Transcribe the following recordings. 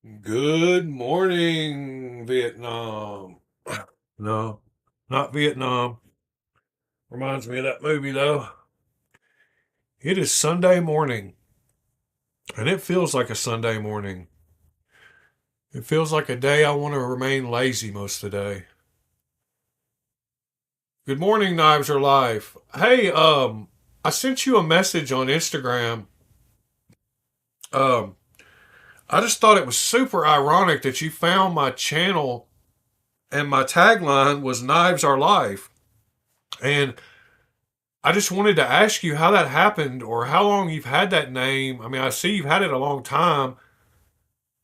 Good morning, Vietnam. No, not Vietnam. Reminds me of that movie, though. It is Sunday morning, and it feels like a Sunday morning. It feels like a day I want to remain lazy most of the day. Good morning, Knives Are Live. Hey, I sent you a message on Instagram. Um, I just thought it was super ironic that you found my channel and my tagline was Knives Are Life. And I just wanted to ask you how that happened or how long you've had that name. I mean, I see you've had it a long time.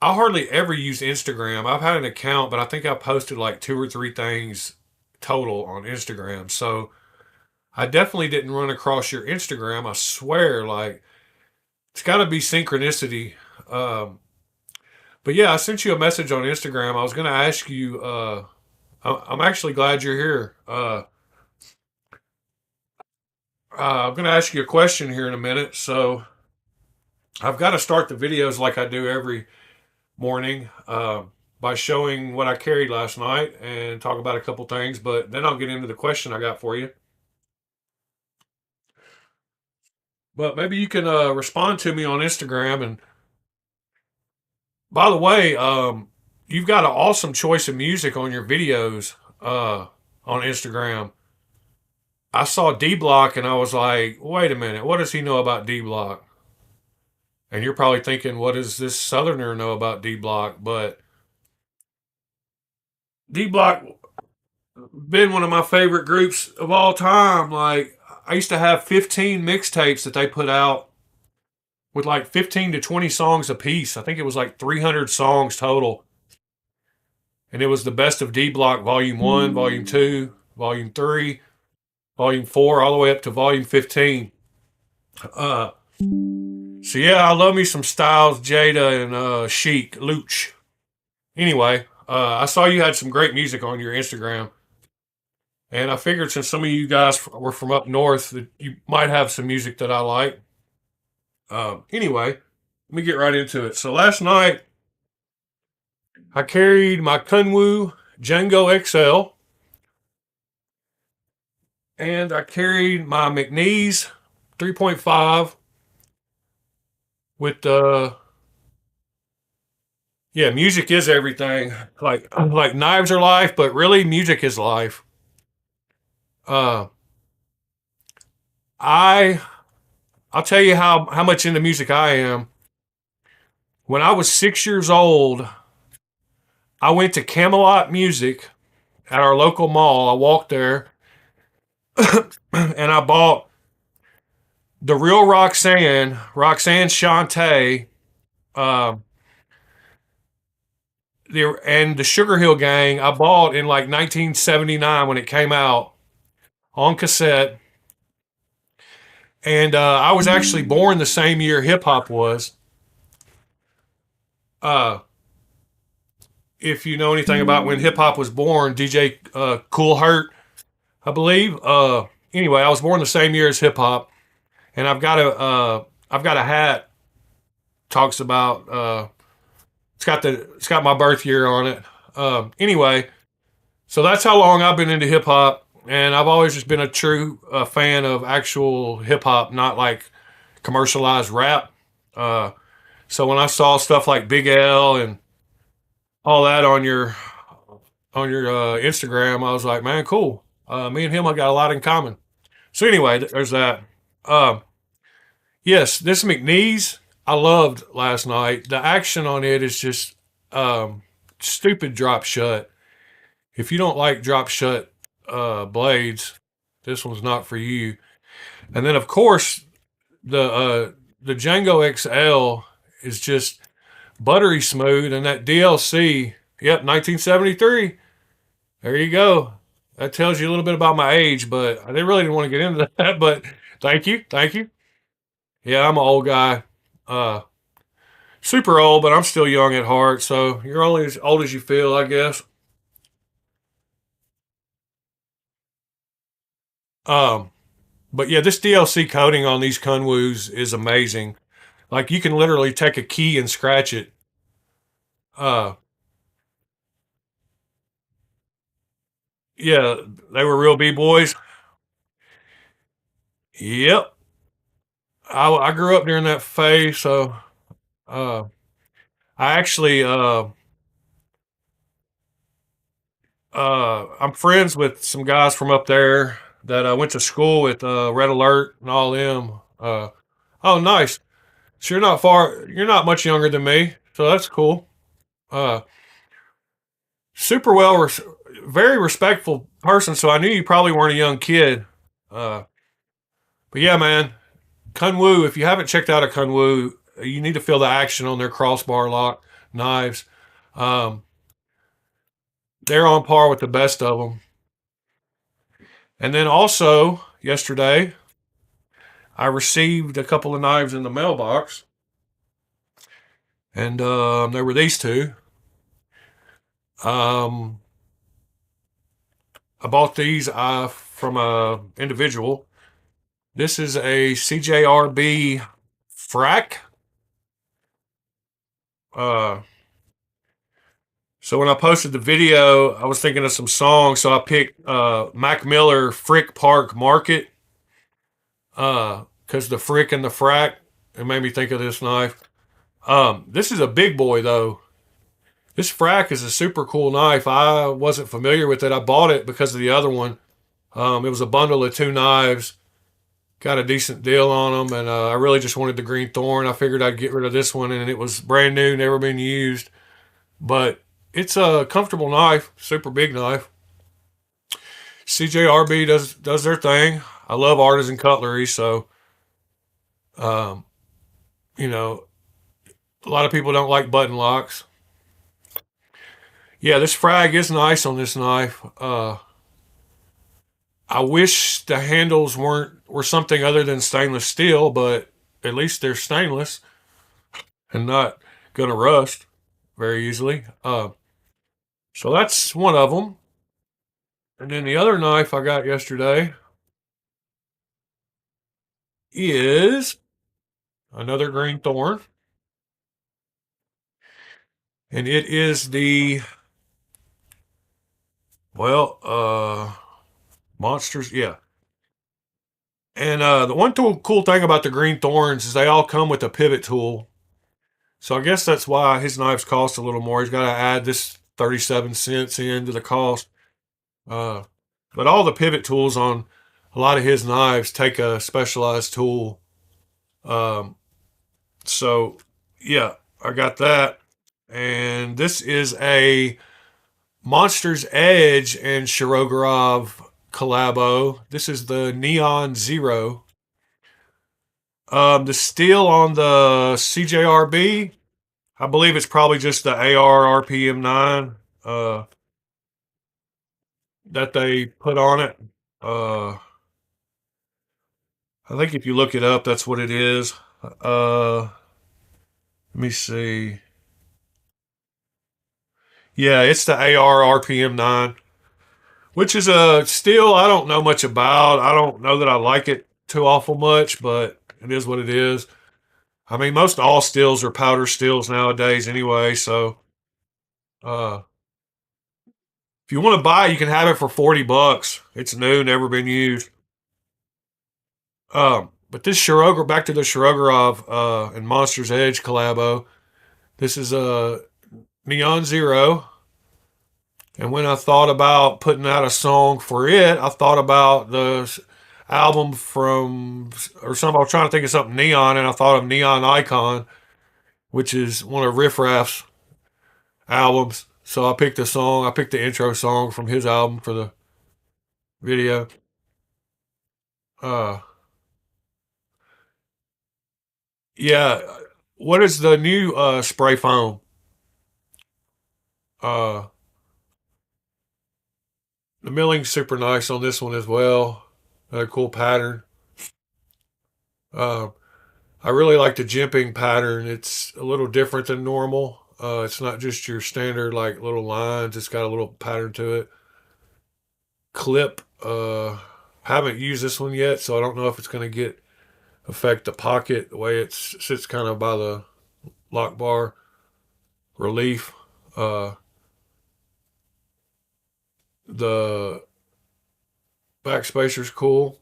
I hardly ever use Instagram. I've had an account, but I think I posted like two or three things total on Instagram. So I definitely didn't run across your Instagram. I swear, like, it's got to be synchronicity. Um, but yeah, I sent you a message on Instagram. I was going to ask you, I'm actually glad you're here. I'm going to ask you a question here in a minute. So, I've got to start the videos like I do every morning by showing what I carried last night and talk about a couple things, but then I'll get into the question I got for you. But maybe you can respond to me on Instagram. And by the way, you've got an awesome choice of music on your videos on Instagram. I saw D Block and I was like, wait a minute, what does he know about D Block? And you're probably thinking, what does this Southerner know about D Block? But D Block been one of my favorite groups of all time. Like I used to have 15 mixtapes that they put out with like 15 to 20 songs a piece. I think it was like 300 songs total. And it was the best of D Block Volume 1, Volume 2, Volume 3, Volume 4, all the way up to Volume 15. Uh, so yeah, I love me some Styles, Jada, and Chic, Luch. Anyway, I saw you had some great music on your Instagram. And I figured since some of you guys were from up north, that you might have some music that I like. Anyway, let me get right into it. So last night, I carried my Kunwu Django XL, and I carried my McNeese 3.5 with the yeah, music is everything. Like knives are life, but really music is life. Uh, I I'll tell you how much into music I am. When I was 6 years old, I went to Camelot Music at our local mall. I walked there and I bought the real Roxanne Shante, uh, and the Sugar Hill Gang. I bought in like 1979 when it came out on cassette. And I was actually born the same year hip hop was. Uh, if you know anything about when hip hop was born, DJ Cool Hurt, I believe. Anyway, I was born the same year as hip hop, and I've got a hat talks about it's got my birth year on it. Anyway, so that's how long I've been into hip hop, and I've always just been a true fan of actual hip hop, not like commercialized rap. Uh, so when I saw stuff like Big L and all that on your Instagram, I was like, man, cool. Me and him, I got a lot in common. So anyway, there's that. Um, yes, this McNeese I loved last night. The action on it is just stupid drop shut. If you don't like drop shut blades, this one's not for you. And then of course the Django XL is just buttery smooth, and that DLC, yep, 1973. There you go. That tells you a little bit about my age, but I didn't really want to get into that. But thank you. Yeah, I'm an old guy. Uh, Super old, but I'm still young at heart. So you're only as old as you feel, I guess. Um, but yeah, this DLC coating on these Kunwus is amazing. Like you can literally take a key and scratch it. Uh, yeah, they were real b-boys. Yep. I grew up during that phase, so uh, I actually I'm friends with some guys from up there that I went to school with, Red Alert and all them. Oh, nice. So you're not far. You're not much younger than me, so that's cool. Uh, super well, very respectful person. So I knew you probably weren't a young kid. Uh, but yeah, man, Kunwu. If you haven't checked out a Kunwu, you need to feel the action on their crossbar lock knives. Um, they're on par with the best of them. And then also yesterday, I received a couple of knives in the mailbox, and there were these two. Um, I bought these from a individual. This is a CJRB frac. Uh, so when I posted the video, I was thinking of some songs, so I picked Mac Miller Frick Park Market, because the frick and the frac, it made me think of this knife. This is a big boy though. This frac is a super cool knife. I wasn't familiar with it. I bought it because of the other one. It was a bundle of two knives. Got a decent deal on them, and I really just wanted the green thorn. I figured I'd get rid of this one, and it was brand new, never been used. But it's a comfortable knife, super big knife. CJRB does their thing. I love artisan cutlery, so um, you know a lot of people don't like button locks. Yeah, this frag is nice on this knife. I wish the handles were something other than stainless steel, but at least they're stainless and not gonna rust very easily. So that's one of them. And then the other knife I got yesterday is another green thorn, and it is the well, monsters. Yeah. And the one cool thing about the green thorns is they all come with a pivot tool. So I guess that's why his knives cost a little more. He's got to add this 37 cents into the cost. Uh, but all the pivot tools on a lot of his knives take a specialized tool. Um, so yeah, I got that. And this is a Monsters Edge and Shirogorov collabo. This is the Neon Zero. The steel on the CJRB, I believe it's probably just the AR RPM 9 that they put on it. Uh, I think if you look it up, that's what it is. Let me see. Yeah, it's the AR RPM 9, which is a steel I don't know much about. I don't know that I like it too awful much, but it is what it is. I mean, most all steels are powder steels nowadays anyway, so uh, if you want to buy it, you can have it for 40 bucks. It's new, never been used. But this Shirogor, back to the Shirogorov and Monsters Edge collabo. This is a Neon Zero. And when I thought about putting out a song for it, I thought about the album from, or something. I was trying to think of something neon, and I thought of Neon Icon, which is one of Riff Raff's albums. So I picked a song. I picked the intro song from his album for the video. Uh, yeah. What is the new spray foam? Uh, the milling's super nice on this one as well. A cool pattern. Uh, I really like the jimping pattern. It's a little different than normal. It's not just your standard like little lines. It's got a little pattern to it. Clip. Haven't used this one yet, so I don't know if it's going to get affect the pocket the way it sits kind of by the lock bar relief. Uh, the backspacer's cool.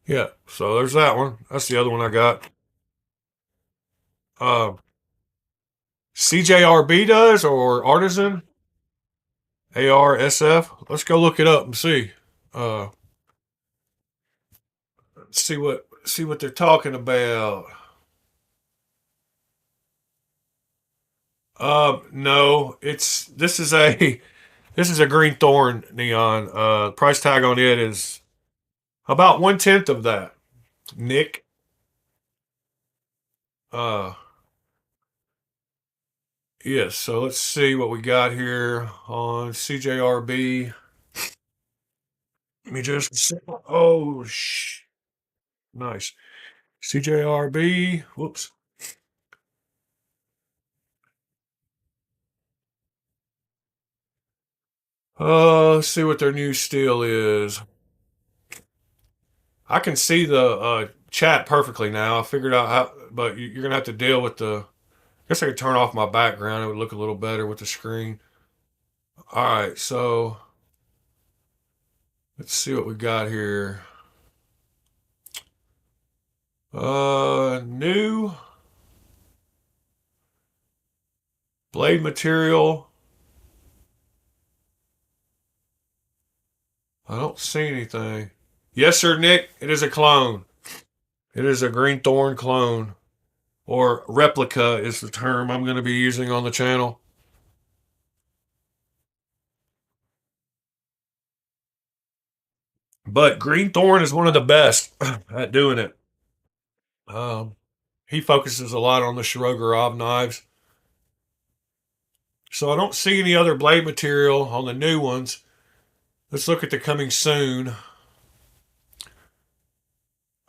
Yeah, so there's that one. That's the other one I got. Uh, CJRB does or Artisan ARSF. Let's go look it up and see. Uh, see what they're talking about. No, it's this is a green thorn neon. Price tag on it is about 1/10 of that. Nick. Uh, yes. So let's see what we got here on CJRB. Let me just. Oh, nice. CJRB. Whoops. Let's see what their new steel is. I can see the chat perfectly now. I figured out how, but you're gonna have to deal with the. I guess I could turn off my background. It would look a little better with the screen. All right, so let's see what we got here. New blade material. I don't see anything. Yes, sir, Nick. It is a clone. It is a green thorn clone, or replica is the term I'm going to be using on the channel. But green thorn is one of the best at doing it. Um, he focuses a lot on the Shirogorov knives. So I don't see any other blade material on the new ones. Let's look at the coming soon.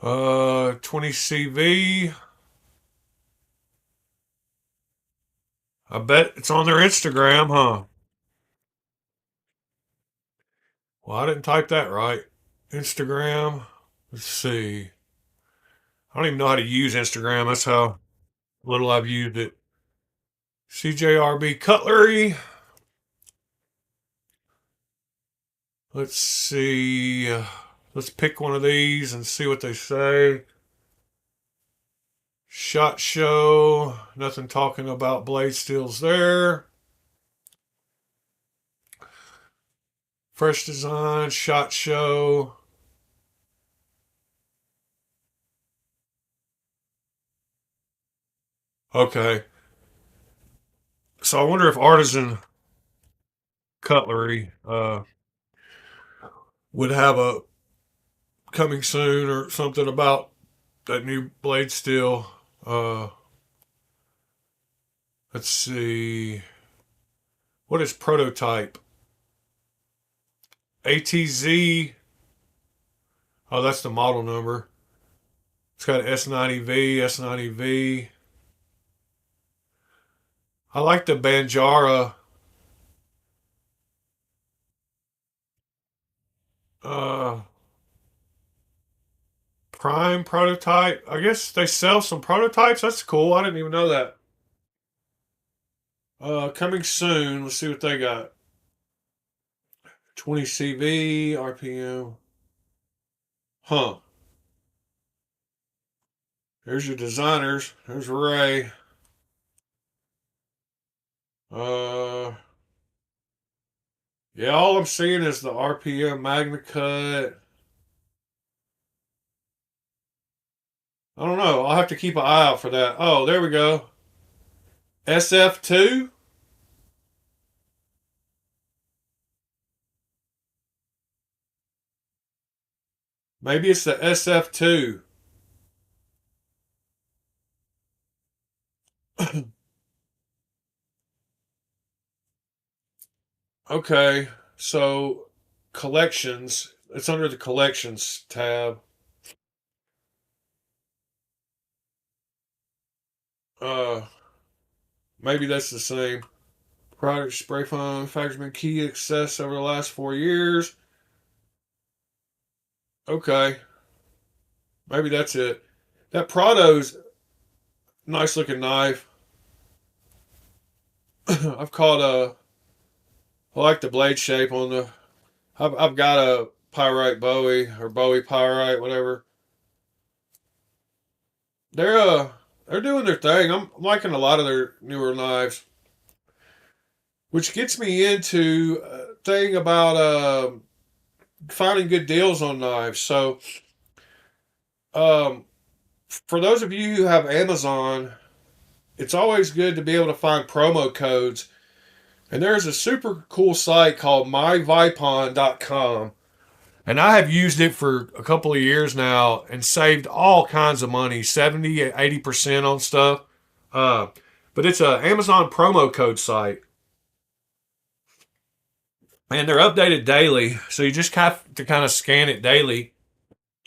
20 CV. I bet it's on their Instagram, huh? Well, I didn't type that right. Instagram. Let's see. I don't even know how to use Instagram. That's how little I've used it. CJRB Cutlery. Let's see. Let's pick one of these and see what they say. Shot show. Nothing talking about blade steels there. Fresh design. Shot show. Okay. So I wonder if artisan cutlery would have a coming soon or something about that new blade steel. Uh, let's see. What is prototype? ATZ. Oh, that's the model number. It's got S90V, S90V. I like the Banjara. Uh, Prime prototype. I guess they sell some prototypes. That's cool. I didn't even know that. Coming soon. Let's see what they got. 20 CV, RPM. Huh. There's your designers. There's Ray. Uh, yeah, all I'm seeing is the RPM Magna Cut. I don't know. I'll have to keep an eye out for that. Oh, there we go. SF2? Maybe it's the SF2. Okay, so collections. It's under the collections tab. Uh, Maybe that's the same. Product spray foam factor's been key access over the last 4 years. Okay, maybe that's it. That Prado's nice looking knife. I've caught I like the blade shape on the. I've got a pyrite Bowie or Bowie pyrite, whatever. They're uh they're doing their thing. I'm liking a lot of their newer knives, which gets me into a thing about finding good deals on knives. So um, for those of you who have Amazon, it's always good to be able to find promo codes. And there's a super cool site called myvipon.com. And I have used it for a couple of years now and saved all kinds of money, 70, 80% on stuff. Uh, but it's a Amazon promo code site. And they're updated daily. So you just have to kind of scan it daily.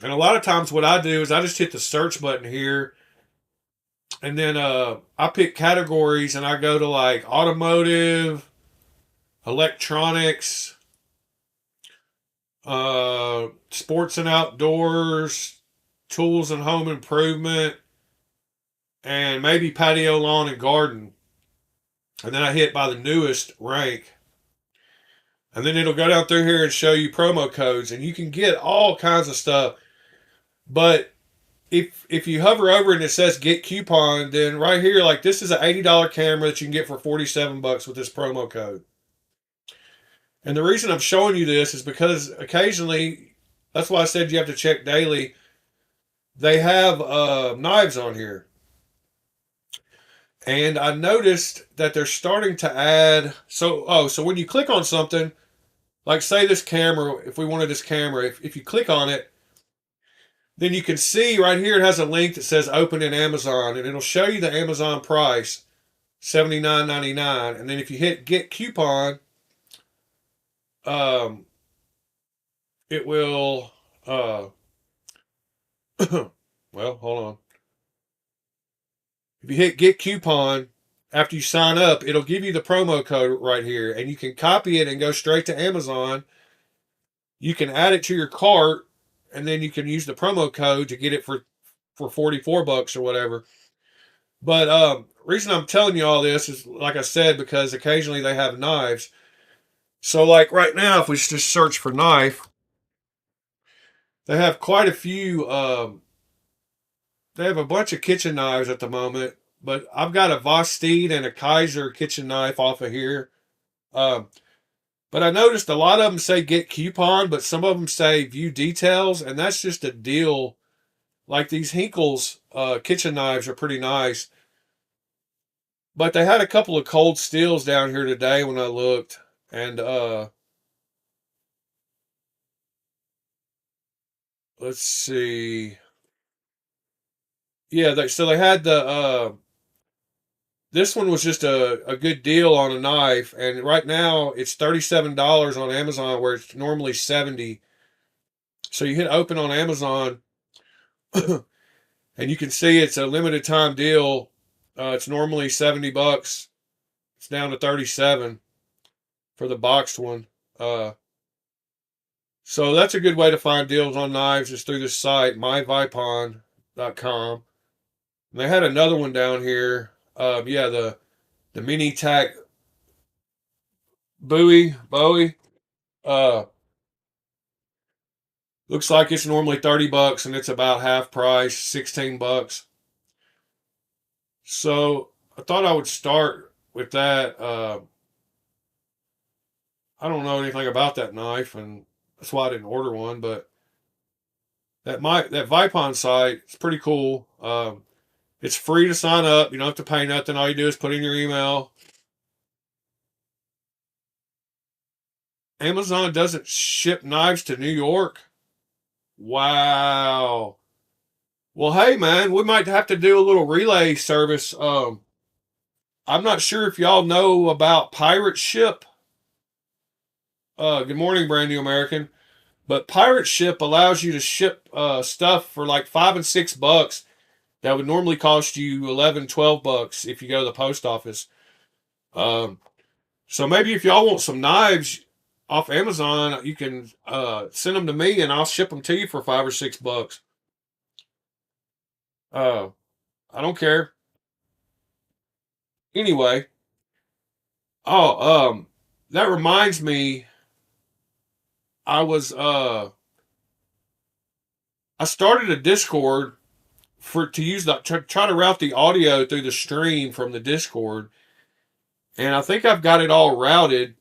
And a lot of times what I do is I just hit the search button here and then I pick categories and I go to like automotive, electronics, sports and outdoors, tools and home improvement, and maybe patio, lawn, and garden. And then I hit by the newest rank. And then it'll go down through here and show you promo codes, and you can get all kinds of stuff. But if you hover over and it says get coupon, then right here, like this is an $80 camera that you can get for 47 bucks with this promo code. And the reason I'm showing you this is because occasionally, that's why I said you have to check daily. They have knives on here. And I noticed that they're starting to add. So when you click on something, like say this camera, if we wanted this camera, if you click on it, then you can see right here it has a link that says open in Amazon, and it'll show you the Amazon price, $79.99. And then if you hit get coupon, um, it will well, hold on. If you hit get coupon after you sign up, it'll give you the promo code right here, and you can copy it and go straight to Amazon. You can add it to your cart, and then you can use the promo code to get it for 44 bucks or whatever. But reason I'm telling you all this is, like I said, because occasionally they have knives. So like right now, if we just search for knife, they have quite a few. They have a bunch of kitchen knives at the moment, but I've got a Vosteed and a Kaiser kitchen knife off of here. Um, but I noticed a lot of them say get coupon, but some of them say view details, and that's just a deal. Like these Hinkle's kitchen knives are pretty nice, but they had a couple of cold steels down here today when I looked, and let's see, yeah, so they had this one was just a good deal on a knife, and right now it's $37 on Amazon where it's normally 70. So you hit open on Amazon, and you can see it's a limited time deal. It's normally 70 bucks. It's down to 37 for the boxed one. So that's a good way to find deals on knives is through this site, myvipon.com. And they had another one down here. Yeah, the mini tack Bowie. Uh, looks like it's normally 30 bucks and it's about half price, 16 bucks. So I thought I would start with that. I don't know anything about that knife, and that's why I didn't order one. But that Vipon site is pretty cool. It's free to sign up. You don't have to pay nothing. All you do is put in your email. Amazon doesn't ship knives to New York. Wow. Well, hey man, we might have to do a little relay service. I'm not sure if y'all know about Pirate Ship. Good morning, brand new American. But Pirate Ship allows you to ship stuff for like $5 and $6 that would normally cost you 11, 12 bucks if you go to the post office. Um, so maybe if y'all want some knives off Amazon, you can send them to me and I'll ship them to you for 5 or 6 bucks. Uh, I don't care. Anyway, That reminds me, I was I started a Discord for to use the try to route the audio through the stream from the Discord, and I think I've got it all routed.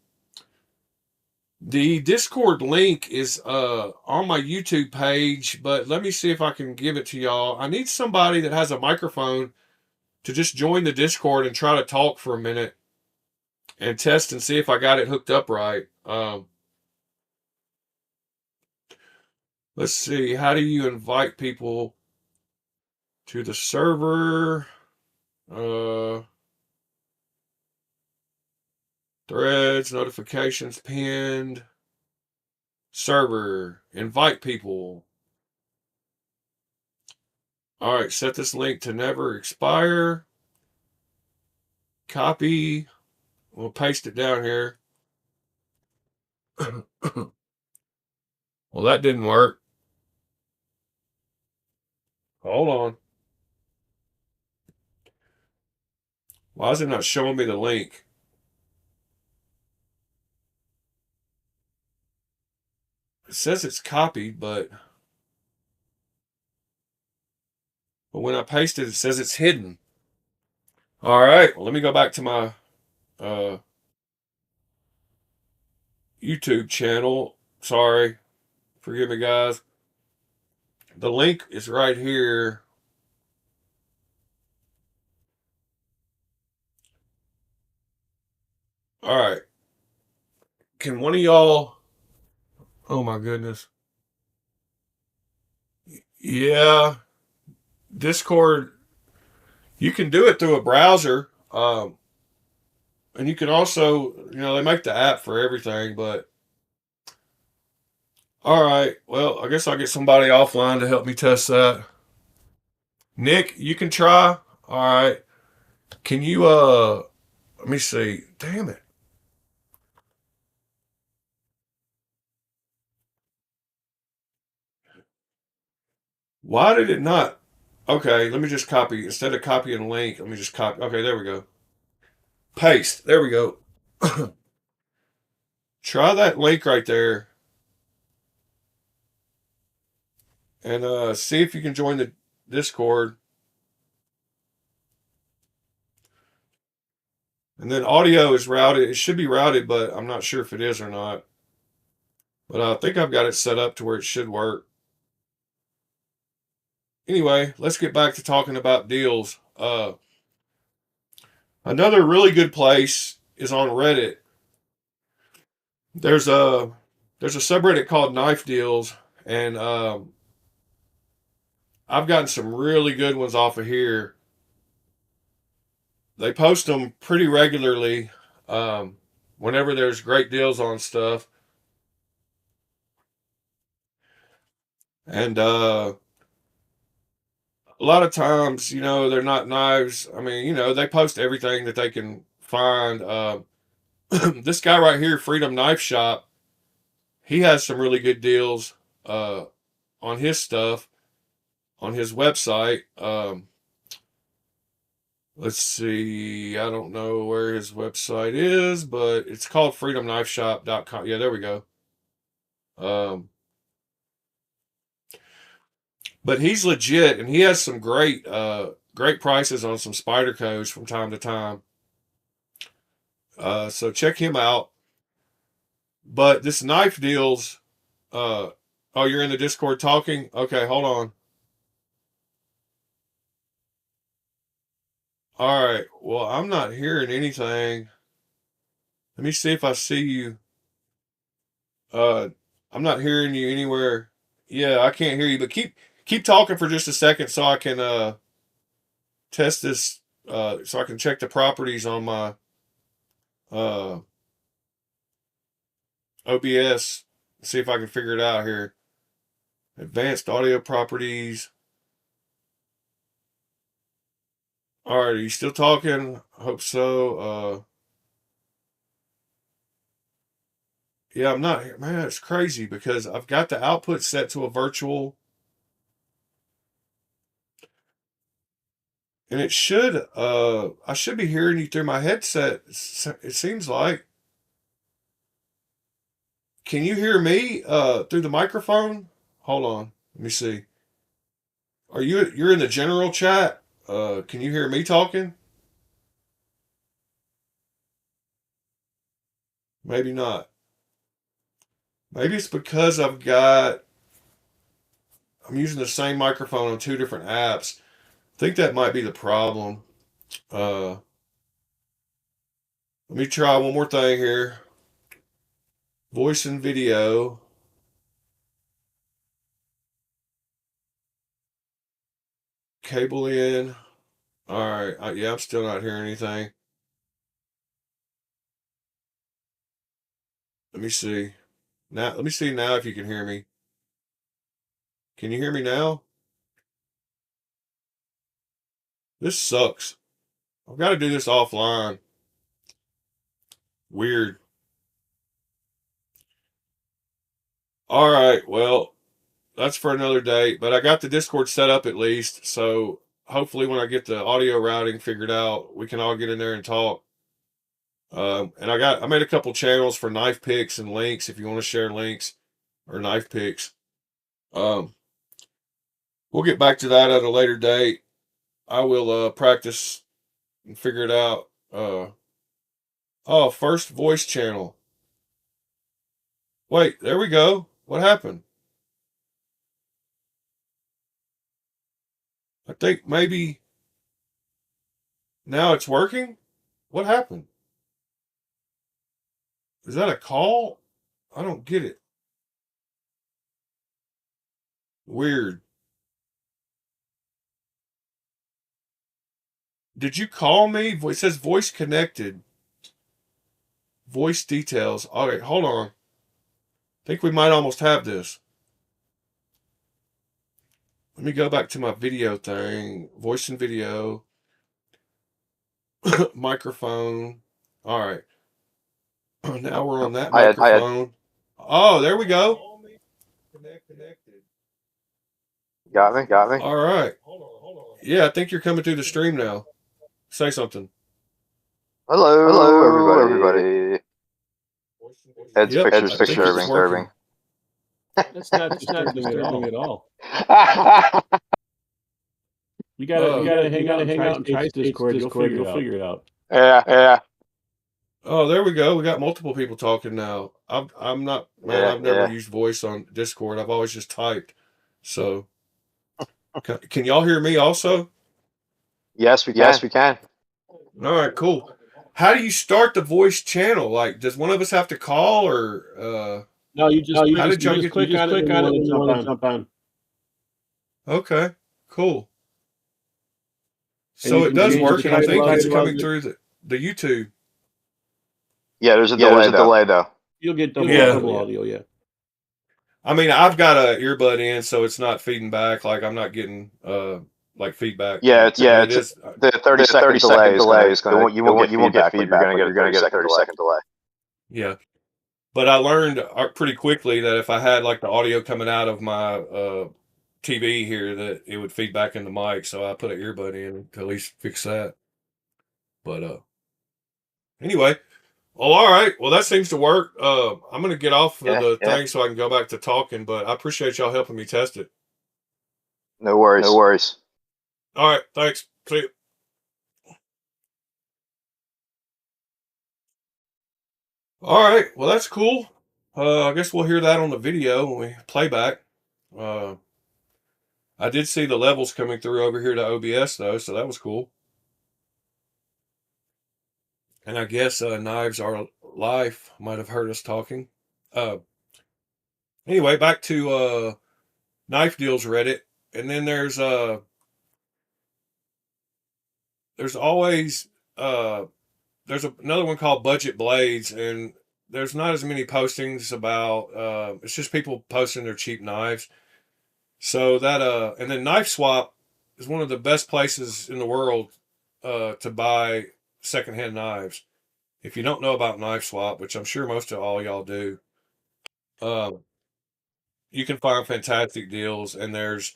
The Discord link is on my YouTube page, but let me see if I can give it to y'all. I need somebody that has a microphone to just join the Discord and try to talk for a minute and test and see if I got it hooked up right. Let's see. How do you invite people to the server? Uh, Threads, notifications, pinned, server, invite people. All right, set this link to never expire. Copy. We'll paste it down here. Well, that didn't work. Hold on. Why is it not showing me the link? It says it's copied, but when I paste it, it says it's hidden. All right, well, let me go back to my uh, YouTube channel. Sorry. Forgive me, guys. The link is right here. All right. Can one of y'all? Oh my goodness. Yeah, Discord. You can do it through a browser, and you can also, they make the app for everything. But all right. Well, I guess I'll get somebody offline to help me test that. Nick, you can try. All right. Can you? Let me see. Damn it. Why did it not? Okay, let me just copy. Instead of copying a link, let me just copy. Okay, there we go. Paste. There we go. Try that link right there and see if you can join the Discord. And then audio is routed. It should be routed, but I'm not sure if it is or not. But I think I've got it set up to where it should work. Anyway, let's get back to talking about deals. Another really good place is on Reddit. There's a there's a subreddit called Knife Deals, and I've gotten some really good ones off of here. They post them pretty regularly, um, whenever there's great deals on stuff, and a lot of times, they're not knives. I mean, they post everything that they can find. This guy right here, Freedom Knife Shop, he has some really good deals uh, on his stuff on his website. Let's see. I don't know where his website is, but it's called freedomknifeshop.com. Yeah, there we go. Um, but he's legit, and he has some great prices on some spider codes from time to time. So check him out. But this knife deals. Uh, oh, you're in the Discord talking? Okay, hold on. All right. Well, I'm not hearing anything. Let me see if I see you. Uh, I'm not hearing you anywhere. Yeah, I can't hear you. But keep talking for just a second so I can test this. So I can check the properties on my uh OBS. See if I can figure it out here. Advanced audio properties. All right, are you still talking? I hope so. Yeah, I'm not. Man, it's crazy because I've got the output set to a virtual. And it should, I should be hearing you through my headset. It seems like. Can you hear me through the microphone? Hold on. Let me see. You're in the general chat? Can you hear me talking? Maybe not. Maybe it's because I'm using the same microphone on two different apps. I think that might be the problem. Uh, Let me try one more thing here. Voice and video. Cable in. All right. Yeah, I'm still not hearing anything. Let me see. Now, let me see now if you can hear me. Can you hear me now? This sucks. I've got to do this offline. Weird. All right. Well, that's for another day. But I got the Discord set up at least. So hopefully, when I get the audio routing figured out, we can all get in there and talk. And I made a couple channels for knife picks and links if you want to share links or knife picks. Um, we'll get back to that at a later date. I will practice and figure it out. Oh, first voice channel. Wait, there we go. What happened? I think maybe now it's working. What happened? Is that a call? I don't get it. Weird. Did you call me? It says voice connected. Voice details. All right, hold on. I think we might almost have this. Let me go back to my video thing. Voice and video. Microphone. All right. Now we're on that microphone. Oh, there we go. Got me. All right. Yeah, I think you're coming through the stream now. Say something. Hello, everybody. Ed's Yep, picture's I think it's disturbing. That's not disturbing at all. You gotta hang out and try Discord. You'll figure it out. Yeah. Oh, there we go. We got multiple people talking now. I'm not, man. I've never used voice on Discord. I've always just typed. So, can y'all hear me also? Yes, we can. All right, cool. How do you start the voice channel? Like, does one of us have to call or? No, you just click on it and you want to jump on. Okay, cool. So it does work, and I think it's coming through the YouTube. Yeah, there's a delay though. You'll get double audio, yeah. I mean, I've got a earbud in, so it's not feeding back. Like I'm not getting like feedback. Yeah, it's the 30-second delay is going to you won't get feedback, but you're going to get a 30-second delay. Yeah, but I learned pretty quickly that if I had like the audio coming out of my TV here, that it would feed back in the mic. So I put an earbud in to at least fix that. But anyway. Well, all right. Well, that seems to work. I'm going to get off of the thing so I can go back to talking, but I appreciate y'all helping me test it. No worries. All right. Thanks. See you. All right. Well, that's cool. I guess we'll hear that on the video when we play back. I did see the levels coming through over here to OBS, though, so that was cool. And I guess Knives Are Life might have heard us talking. Anyway, back to Knife Deals Reddit. And then there's always there's another one called Budget Blades, and there's not as many postings about it's just people posting their cheap knives. So that and then Knife Swap is one of the best places in the world to buy secondhand knives. If you don't know about Knife Swap, which I'm sure most of all y'all do, you can find fantastic deals, and there's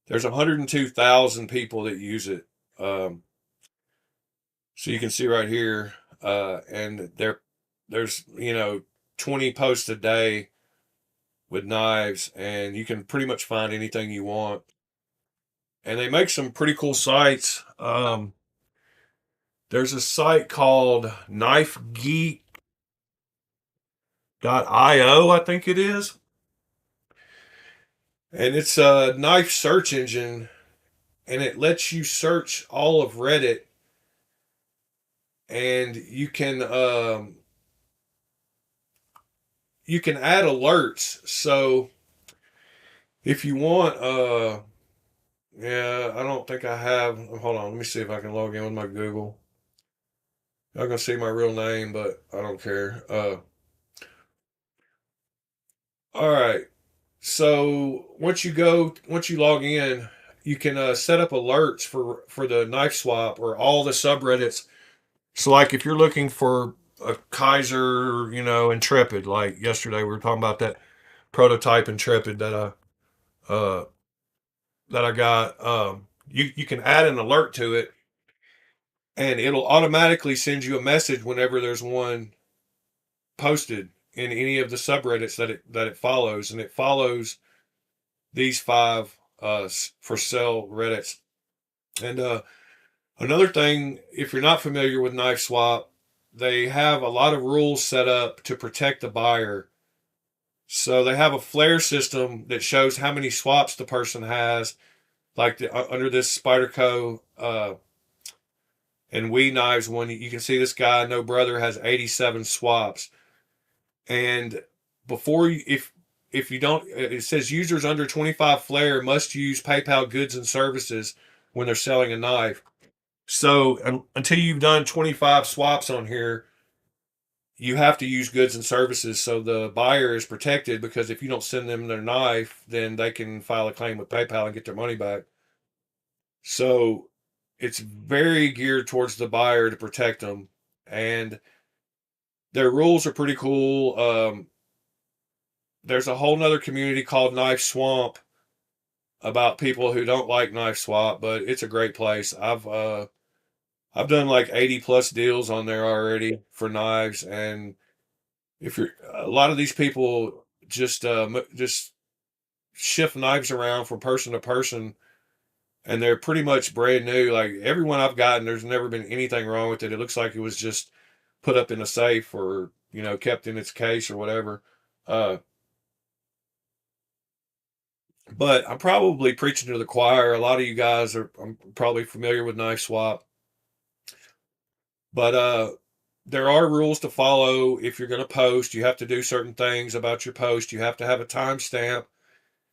102,000 people that use it. So you can see right here, and there's 20 posts a day with knives, and you can pretty much find anything you want. And they make some pretty cool sites. There's a site called knifegeek.io, I think it is. And it's a knife search engine, and it lets you search all of Reddit, and you can add alerts. So if you want, yeah, I don't think I have. Hold on, let me see if I can log in with my Google. I'm not gonna see my real name, but I don't care. All right. So once you log in, you can set up alerts for the knife swap or all the subreddits. So like if you're looking for a Kaiser, Intrepid, like yesterday we were talking about that prototype Intrepid uh that I got. You can add an alert to it, and it'll automatically send you a message whenever there's one posted in any of the subreddits that it follows, and it follows these five for sale Reddits. And another thing, if you're not familiar with Knife Swap, they have a lot of rules set up to protect the buyer. So they have a flare system that shows how many swaps the person has. Like under this Spyderco and We Knives one, you can see this guy, No Brother, has 87 swaps. And before you, if you don't, it says users under 25 flare must use PayPal goods and services when they're selling a knife. So until you've done 25 swaps on here, you have to use goods and services so the buyer is protected, because if you don't send them their knife, then they can file a claim with PayPal and get their money back. So it's very geared towards the buyer to protect them. And their rules are pretty cool. There's a whole nother community called Knife Swamp about people who don't like Knife Swap, but it's a great place. I've done like 80 plus deals on there already for knives, and if you're a lot of these people just shift knives around from person to person, and they're pretty much brand new. Like everyone I've gotten, there's never been anything wrong with it. It looks like it was just put up in a safe or kept in its case or whatever. Uh, but I'm probably preaching to the choir. A lot of you guys I'm probably familiar with Knife Swap, but there are rules to follow. If you're going to post, you have to do certain things about your post. You have to have a timestamp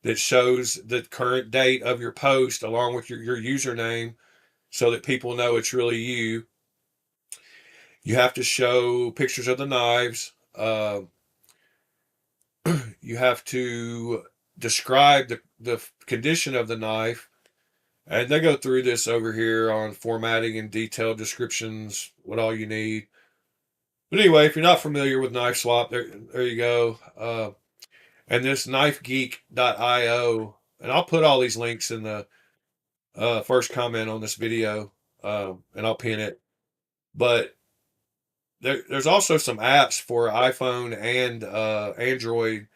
that shows the current date of your post along with your username so that people know it's really you. You have to show pictures of the knives. You have to describe the condition of the knife. And they go through this over here on formatting and detailed descriptions, what all you need. But anyway, if you're not familiar with Knife Swap, there you go. And this knifegeek.io, and I'll put all these links in the first comment on this video, and I'll pin it. But there's also some apps for iPhone and Android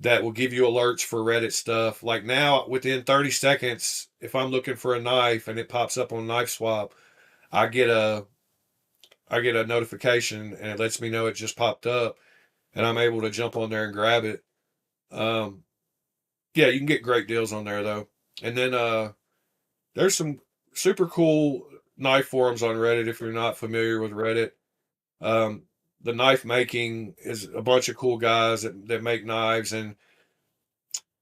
that will give you alerts for Reddit stuff. Like now, within 30 seconds, if I'm looking for a knife and it pops up on Knife Swap, I get a notification and it lets me know it just popped up, and I'm able to jump on there and grab it. Yeah, you can get great deals on there though. And then there's some super cool knife forums on Reddit if you're not familiar with Reddit. Um, the knife making is a bunch of cool guys that make knives, and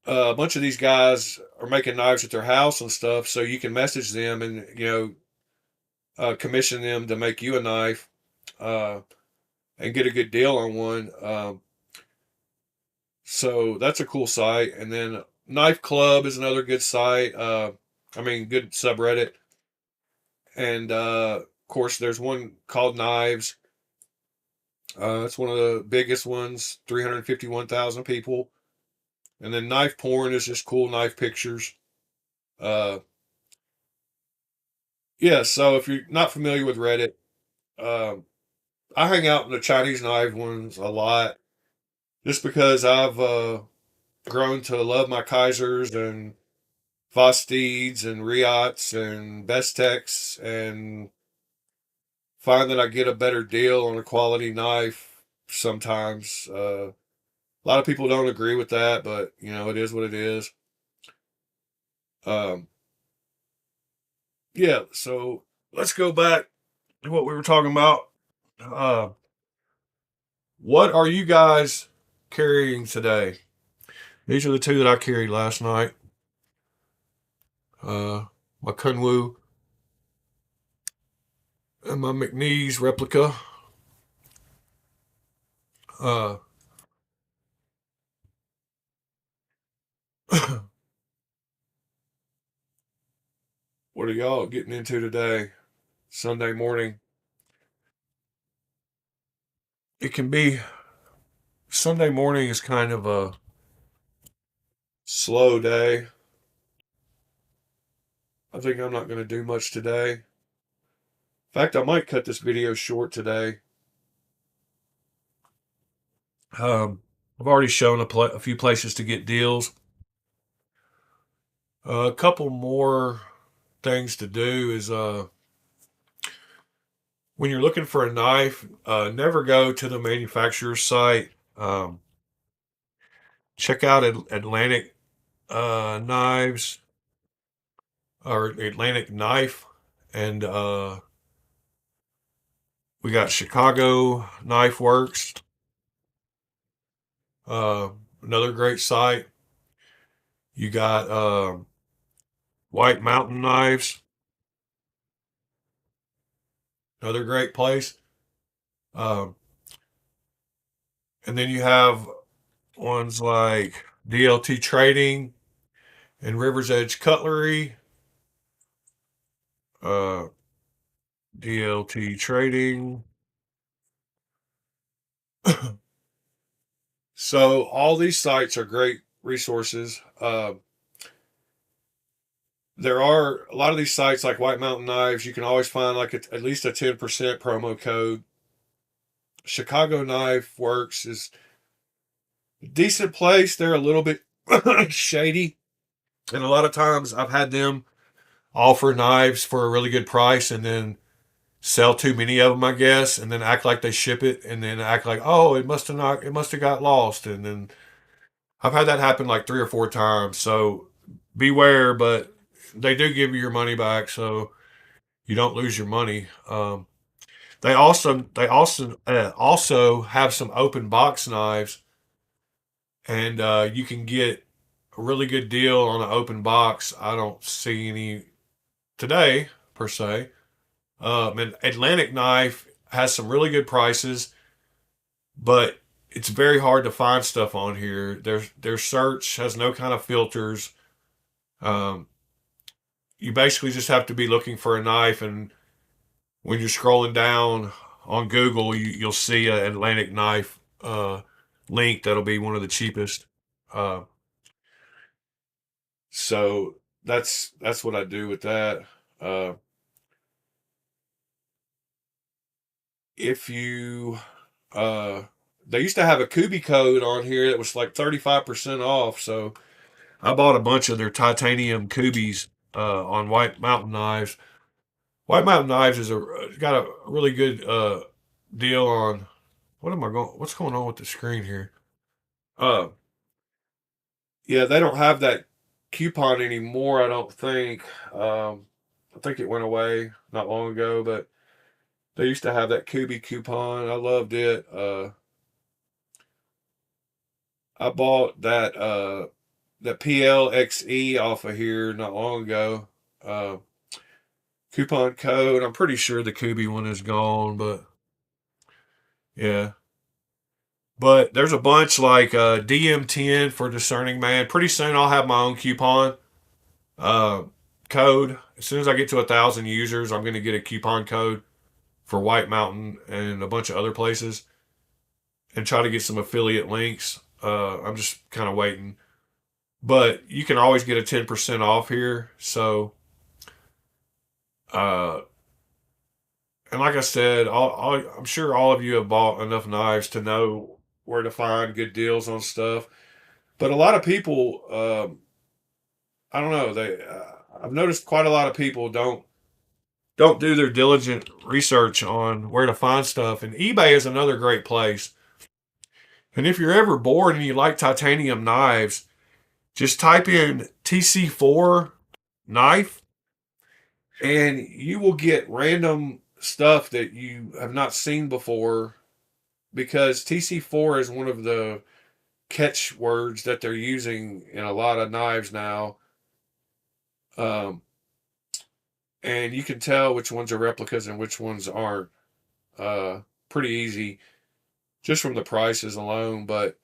a bunch of these guys are making knives at their house and stuff. So you can message them and commission them to make you a knife uh, and get a good deal on one. So that's a cool site. And then Knife Club is another good site. Good subreddit. And of course, there's one called Knives. It's one of the biggest ones, 351,000 people. And then Knife Porn is just cool knife pictures. Uh, Yeah, so if you're not familiar with Reddit, um, I hang out in the Chinese knife ones a lot just because I've grown to love my Kaisers and Vosteeds and Riots and Bestecs and find that I get a better deal on a quality knife sometimes. A lot of people don't agree with that, but you know, it is what it is. Um, yeah, so let's go back to what we were talking about. Uh, what are you guys carrying today? These are the two that I carried last night. My Kunwu and my McNeese replica. Uh, what are y'all getting into today? Sunday morning. It can be Sunday morning is kind of a slow day. I think I'm not going to do much today. In fact, I might cut this video short today. I've already shown a few places to get deals. A couple more things to do is when you're looking for a knife, never go to the manufacturer's site. Check out Atlantic Knives or Atlantic Knife, and we got Chicago Knife Works, uh, another great site. You got White Mountain Knives, another great place. Um, and then you have ones like DLT Trading and River's Edge Cutlery. Uh, DLT Trading. So all these sites are great resources. There are a lot of these sites like White Mountain Knives. You can always find like at least a 10% promo code. Chicago Knife Works is a decent place. They're a little bit shady, and a lot of times I've had them offer knives for a really good price and then sell too many of them, I guess, and then act like they ship it, and then act like, oh, it must have got lost, and then I've had that happen like 3 or 4 times. So beware, but they do give you your money back, so you don't lose your money. They also have some open box knives, and you can get a really good deal on an open box. I don't see any today per se. And Atlantic Knife has some really good prices, but it's very hard to find stuff on here. Their search has no kind of filters. Um, you basically just have to be looking for a knife, and when you're scrolling down on Google, you'll see an Atlantic Knife link that'll be one of the cheapest. Uh, so that's what I do with that. Uh, if you uh, they used to have a Kubi code on here that was like 35% off. So I bought a bunch of their titanium Kubis on White Mountain Knives. White Mountain Knives is got a really good deal on what's going on with the screen here? Uh yeah, they don't have that coupon anymore, I don't think. I think it went away not long ago, but they used to have that Kubi coupon. I loved it. I bought that PLXE off of here not long ago. Uh, Coupon code. I'm pretty sure the Kubi one is gone, but yeah. But there's a bunch like DM10 for Discerning Man. Pretty soon I'll have my own coupon uh, code. As soon as I get to 1,000 users, I'm going to get a coupon code for White Mountain and a bunch of other places and try to get some affiliate links. I'm just kind of waiting. But you can always get a 10% off here. So Uh, and like I said, I'm sure all of you have bought enough knives to know where to find good deals on stuff. But a lot of people, I don't know, I've noticed quite a lot of people don't do their diligent research on where to find stuff. And eBay is another great place. And if you're ever bored and you like titanium knives, just type in TC4 knife and you will get random stuff that you have not seen before, because TC4 is one of the catchwords that they're using in a lot of knives now. Um, and you can tell which ones are replicas and which ones aren't. Pretty easy just from the prices alone. But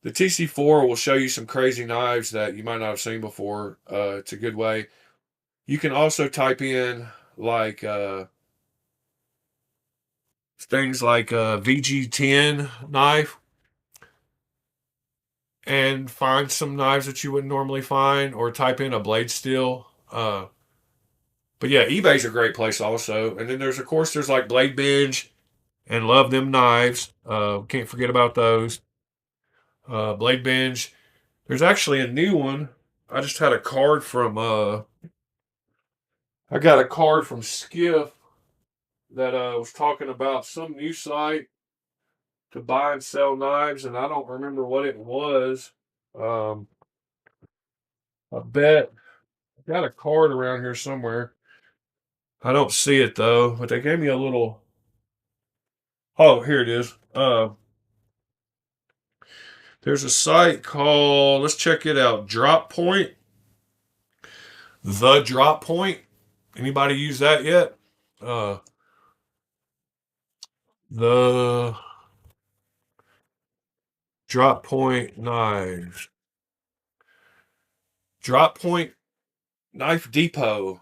the TC4 will show you some crazy knives that you might not have seen before. It's a good way. You can also type in like things like VG10 knife and find some knives that you wouldn't normally find, or type in a blade steel. But yeah, eBay's a great place also. And then there's like Blade Binge and Love Them Knives. Can't forget about those. Blade Binge. There's actually a new one. I just had a card from I got a card from Skiff that was talking about some new site to buy and sell knives, and I don't remember what it was. Um, I bet I got a card around here somewhere. I don't see it though, but they gave me a little. Oh, here it is. There's a site called, let's check it out, Drop Point. The Drop Point. Anybody use that yet? The Drop Point Knives. Drop Point Knife Depot.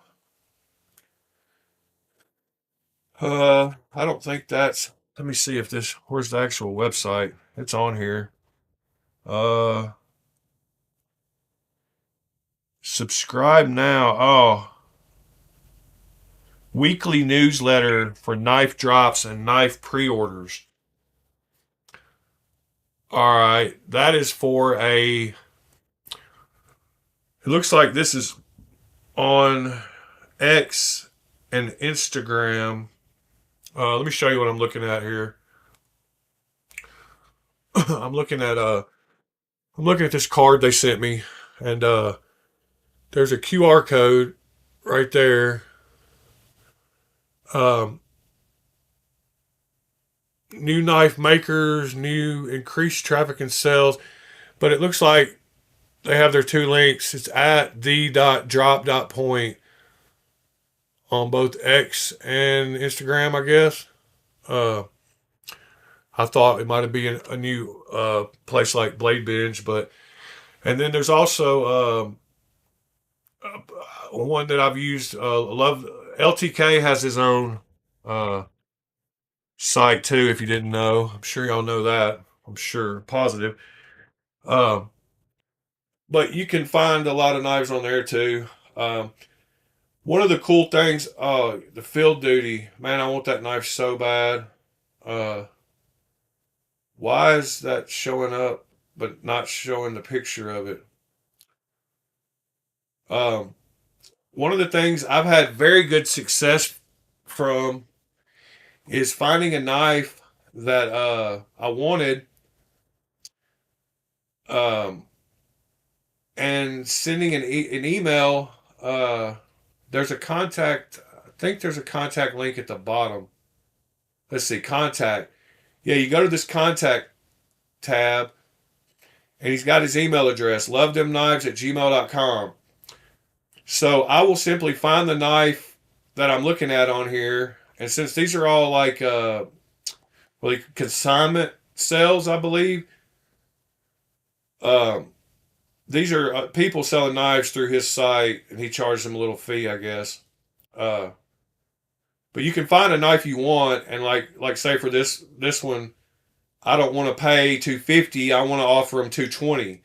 I don't think that's. Let me see if this. Where's the actual website? It's on here. Subscribe now. Oh, weekly newsletter for knife drops and knife pre-orders. All right, that is for a. It looks like this is on X and Instagram. Let me show you what I'm looking at here. I'm looking at this card they sent me, and there's a QR code right there. New knife makers, new increased traffic and sales, but it looks like they have their two links. It's at the.drop.point on both X and Instagram, I guess. I thought it might be a new place like Blade Binge, but and then there's also one that I've used. Love LTK has his own site too. If you didn't know, I'm sure y'all know that. I'm sure, positive. Um, but you can find a lot of knives on there too. One of the cool things, the field duty, man, I want that knife so bad. Why is that showing up but not showing the picture of it? Um, One of the things I've had very good success from is finding a knife that I wanted, um, and sending an email. There's a contact. I think there's a contact link at the bottom. Let's see, contact. Yeah, you go to this contact tab, and he's got his email address, lovedemknives@gmail.com. So I will simply find the knife that I'm looking at on here, and since these are all like consignment sales, I believe, um, these are people selling knives through his site, and he charges them a little fee, I guess. Uh, but you can find a knife you want, and like say for this one, I don't want to pay $250. I want to offer him $220.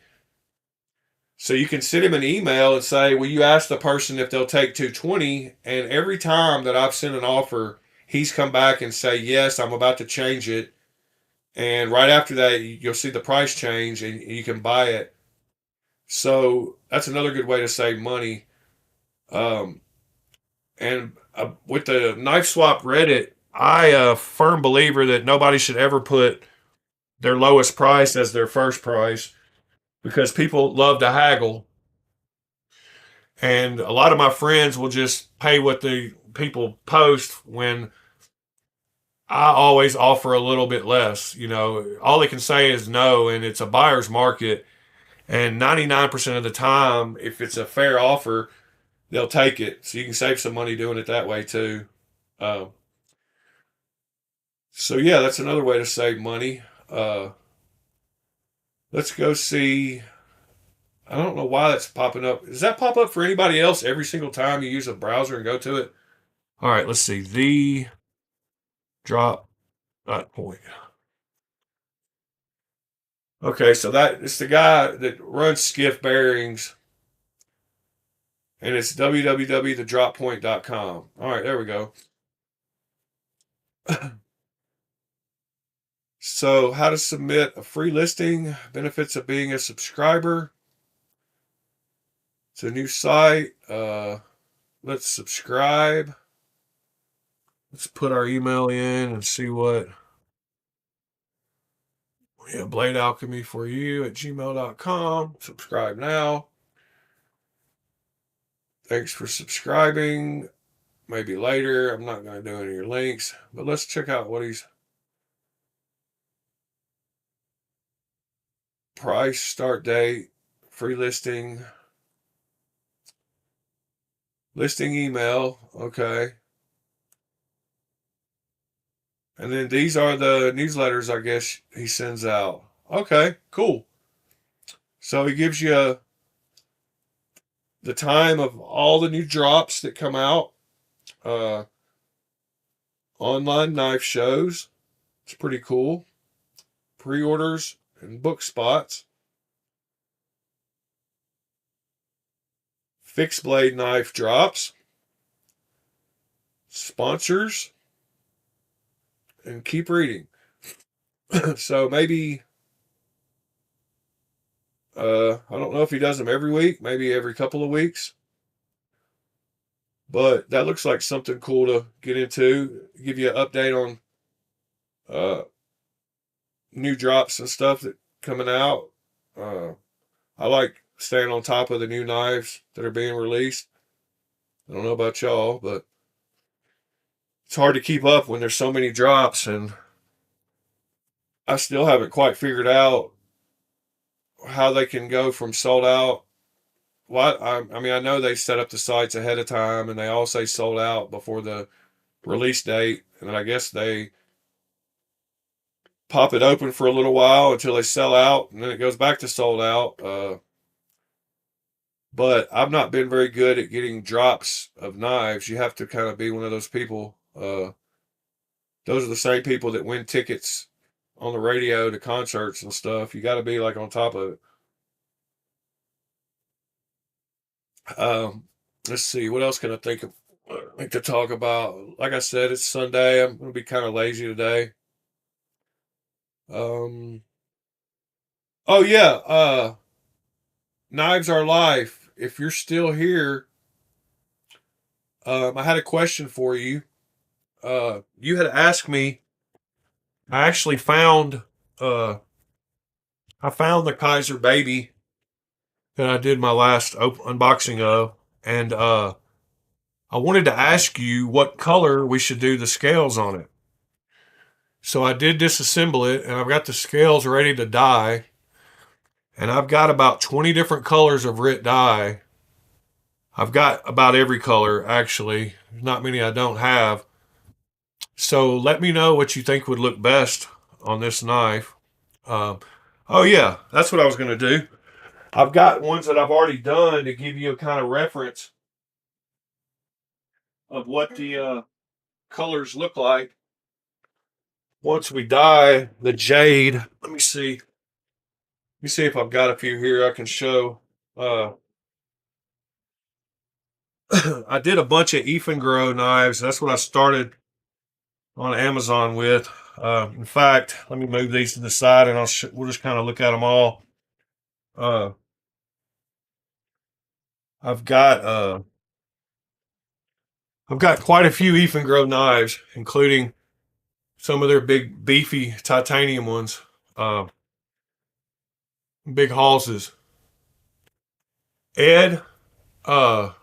So you can send him an email and say, will you ask the person if they'll take 220? And every time that I've sent an offer, he's come back and say, yes, I'm about to change it. And right after that, you'll see the price change and you can buy it. So that's another good way to save money. And with the Knife Swap Reddit, I a firm believer that nobody should ever put their lowest price as their first price because people love to haggle. And a lot of my friends will just pay what the people post when I always offer a little bit less. You know, all they can say is no, and it's a buyer's market. And 99% of the time, if it's a fair offer, they'll take it. So you can save some money doing it that way too. Um, so yeah, that's another way to save money. Let's go see. I don't know why that's popping up. Does that pop up for anybody else every single time you use a browser and go to it? All right, let's see. The drop point. Okay, so that it's the guy that runs Skiff Bearings, and it's www.thedroppoint.com. All right, there we go. So, how to submit a free listing, benefits of being a subscriber. It's a new site. Let's subscribe. Let's put our email in and see what. Yeah, Blade Alchemy for you at gmail.com. Subscribe now. Thanks for subscribing. Maybe later. I'm not going to do any of your links, but let's check out what he's. Price, start date, free listing, listing email. Okay. And then these are the newsletters I guess he sends out. Okay, cool. So he gives you the time of all the new drops that come out. Online knife shows. It's pretty cool. Pre-orders and book spots. Fixed blade knife drops. Sponsors. And keep reading. So maybe I don't know if he does them every week, maybe every couple of weeks. But that looks like something cool to get into. Give you an update on new drops and stuff that coming out. I like staying on top of the new knives that are being released. I don't know about y'all, but it's hard to keep up when there's so many drops, and I still haven't quite figured out how they can go from sold out. What I mean, I know they set up the sites ahead of time, and they all say sold out before the release date, and then I guess they pop it open for a little while until they sell out, and then it goes back to sold out. But I've not been very good at getting drops of knives. You have to kind of be one of those people. Those are the same people that win tickets on the radio to concerts and stuff. You got to be like on top of it. Let's see, what else can I think of to talk about? Like I said, it's Sunday. I'm gonna be kind of lazy today. Um, oh yeah, Knives Are Life. If you're still here, I had a question for you. You had asked me. I actually found. I found the Kaiser Baby that I did my last unboxing of, and I wanted to ask you what color we should do the scales on it. So I did disassemble it, and I've got the scales ready to dye, and I've got about 20 different colors of RIT dye. I've got about every color, actually. There's not many I don't have. So let me know what you think would look best on this knife. Oh yeah, that's what I was going to do. I've got ones that I've already done to give you a kind of reference of what the colors look like once we dye the jade. Let me see. Let me see if I've got a few here I can show. I did a bunch of Grow knives. That's what I started on Amazon with. In fact, let me move these to the side, and we'll just kind of look at them all. Uh, I've got quite a few Grow knives, including some of their big beefy titanium ones, big Halses. Ed, the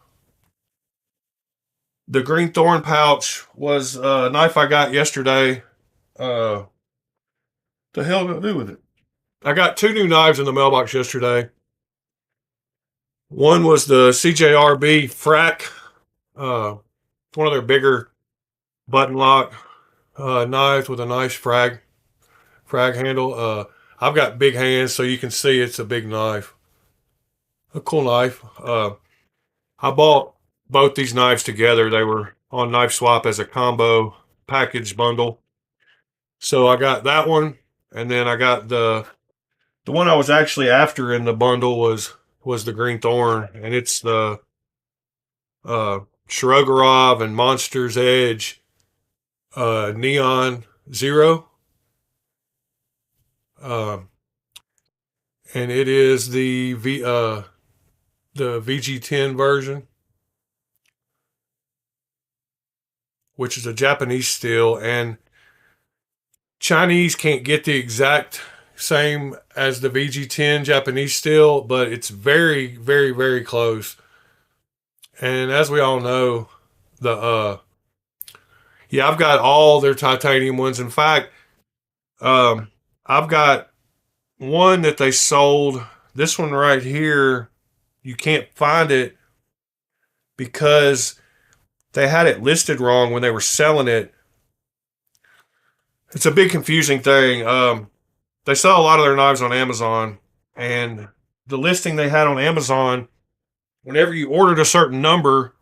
green thorn pouch was a knife I got yesterday. The hell did I do with it? I got 2 new knives in the mailbox yesterday. One was the CJRB Frac, one of their bigger button lock knives with a nice frag handle. I've got big hands, so you can see it's a big knife. A cool knife. I bought both these knives together. They were on Knife Swap as a combo package bundle. So I got that one, and then I got the one I was actually after in the bundle was the green thorn, and it's the Shirogorov and Monster's Edge Neon Zero. And it is the VG10 version, which is a Japanese steel, and Chinese can't get the exact same as the VG10 Japanese steel, but it's very, very, very close. And as we all know, I've got all their titanium ones. In fact, I've got one that they sold. This one right here, you can't find it because they had it listed wrong when they were selling it. It's a big confusing thing. They sell a lot of their knives on Amazon, and the listing they had on Amazon, whenever you ordered a certain number,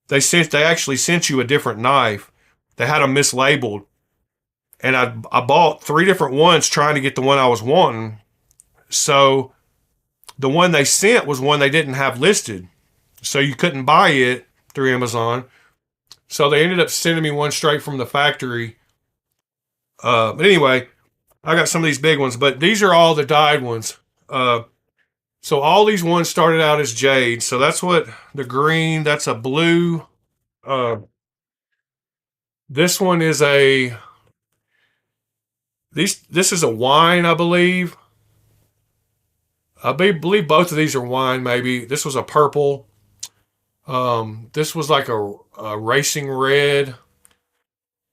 they actually sent you a different knife. They had them mislabeled, and I bought 3 different ones trying to get the one I was wanting. So the one they sent was one they didn't have listed, so you couldn't buy it through Amazon. So they ended up sending me one straight from the factory. But anyway, I got some of these big ones, but these are all the dyed ones. So all these ones started out as jade. So that's what the green, that's a blue. This one is this is a wine, I believe. I believe both of these are wine, maybe. This was a purple. This was like a racing red.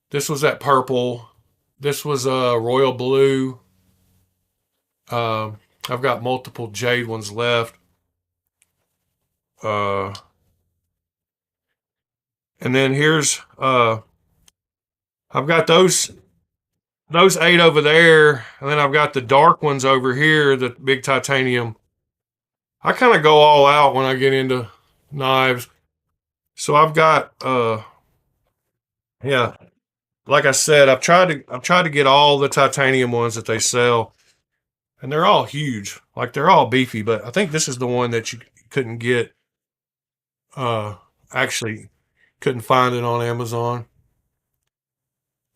This was that purple. This was a royal blue. I've got multiple jade ones left. And then here's I've got those 8 over there, and then I've got the dark ones over here, the big titanium. I kind of go all out when I get into knives. So I've got yeah, like I said, I've tried to get all the titanium ones that they sell, and they're all huge. Like, they're all beefy, but I think this is the one that you couldn't get. Actually couldn't find it on Amazon.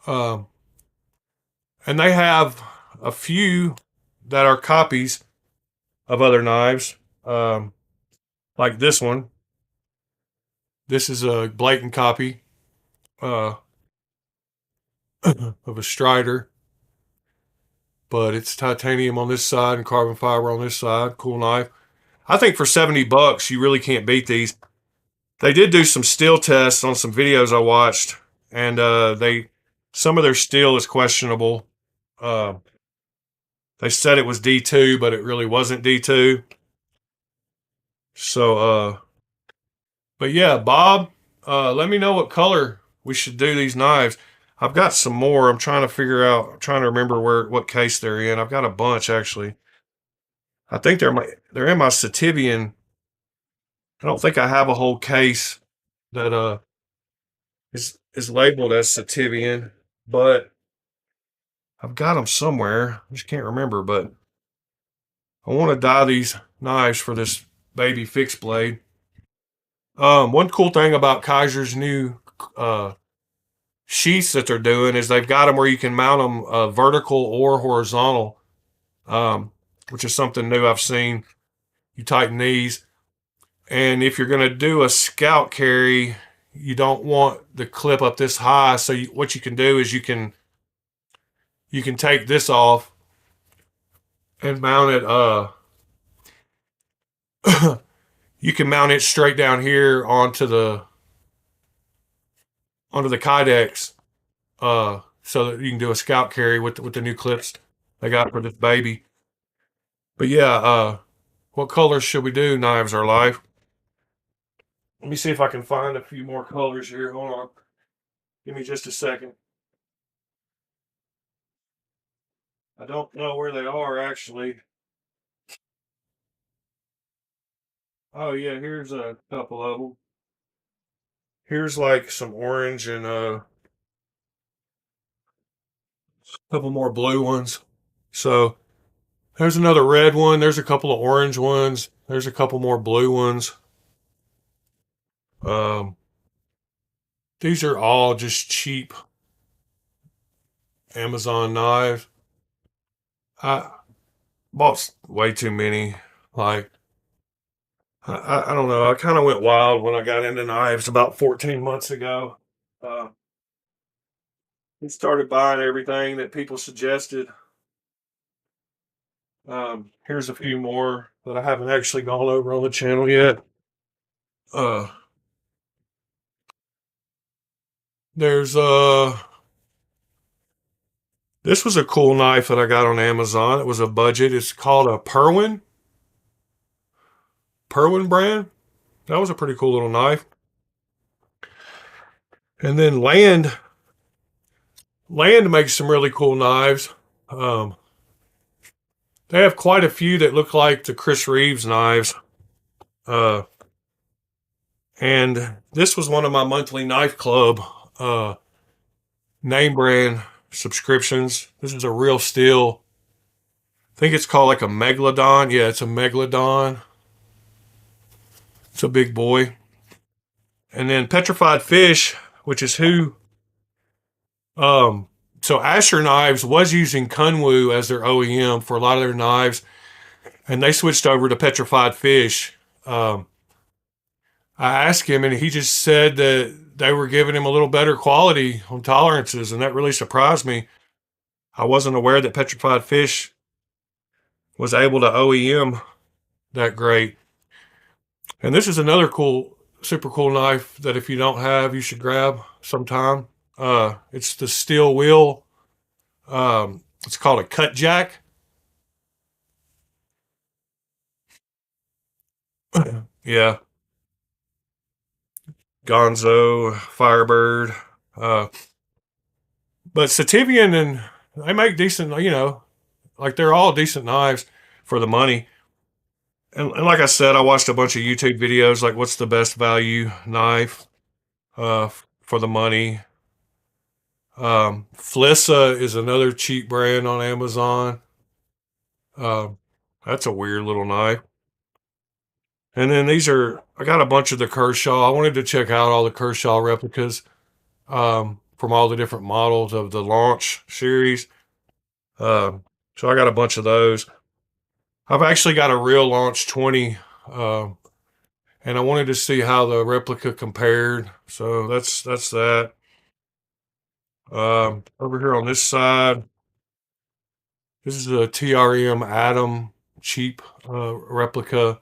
And they have a few that are copies of other knives, like this one. This is a blatant copy of a Strider, but it's titanium on this side and carbon fiber on this side. Cool knife. I think for $70, you really can't beat these. They did do some steel tests on some videos I watched, and some of their steel is questionable. They said it was D2, but it really wasn't D2. So, but yeah, Bob, let me know what color we should do these knives. I've got some more. I'm trying to remember what case they're in. I've got a bunch, actually. I think they're in my Sativian. I don't think I have a whole case that is labeled as Sativian, but I've got them somewhere. I just can't remember. But I want to dye these knives for this baby fixed blade. One cool thing about Kaiser's new sheaths that they're doing is they've got them where you can mount them vertical or horizontal, which is something new I've seen. You tighten these, and if you're going to do a scout carry, you don't want the clip up this high. So what you can do is you can take this off and mount it. You can mount it straight down here onto the Kydex, so that you can do a scout carry with the new clips they got for this baby. But yeah, what colors should we do? Knives are life. Let me see if I can find a few more colors here. Hold on. Give me just a second. I don't know where they are actually. Oh yeah, here's a couple of them. Here's like some orange and a couple more blue ones. So there's another red one. There's a couple of orange ones. There's a couple more blue ones. These are all just cheap Amazon knives. I bought way too many. Like, I don't know. I kind of went wild when I got into knives about 14 months ago. And started buying everything that people suggested. Here's a few more that I haven't actually gone over on the channel yet. There's this was a cool knife that I got on Amazon. It was a budget. It's called a Perwin brand. That was a pretty cool little knife. And then Land makes some really cool knives. They have quite a few that look like the Chris Reeves knives. And this was one of my monthly knife club name brand subscriptions. This is a real steel. I think it's called like a Megalodon. Yeah, it's a Megalodon. It's a big boy. And then Petrified Fish, which is who so Asher Knives was using Kunwu as their OEM for a lot of their knives, and they switched over to Petrified Fish. I asked him, and he just said that they were giving him a little better quality on tolerances, and that really surprised me. I wasn't aware that Petrified Fish was able to OEM that great. And this is another cool, super cool knife that if you don't have, you should grab sometime. It's the steel wheel. It's called a cut jack. Yeah. Gonzo, Firebird. But Sativian, and they make decent, like they're all decent knives for the money. And like I said, I watched a bunch of YouTube videos, like what's the best value knife for the money. Flissa is another cheap brand on Amazon. That's a weird little knife. And then I got a bunch of the Kershaw. I wanted to check out all the Kershaw replicas from all the different models of the launch series. So I got a bunch of those. I've actually got a real launch 20, and I wanted to see how the replica compared. So that's that. Over here on this side, this is a TRM Atom cheap replica.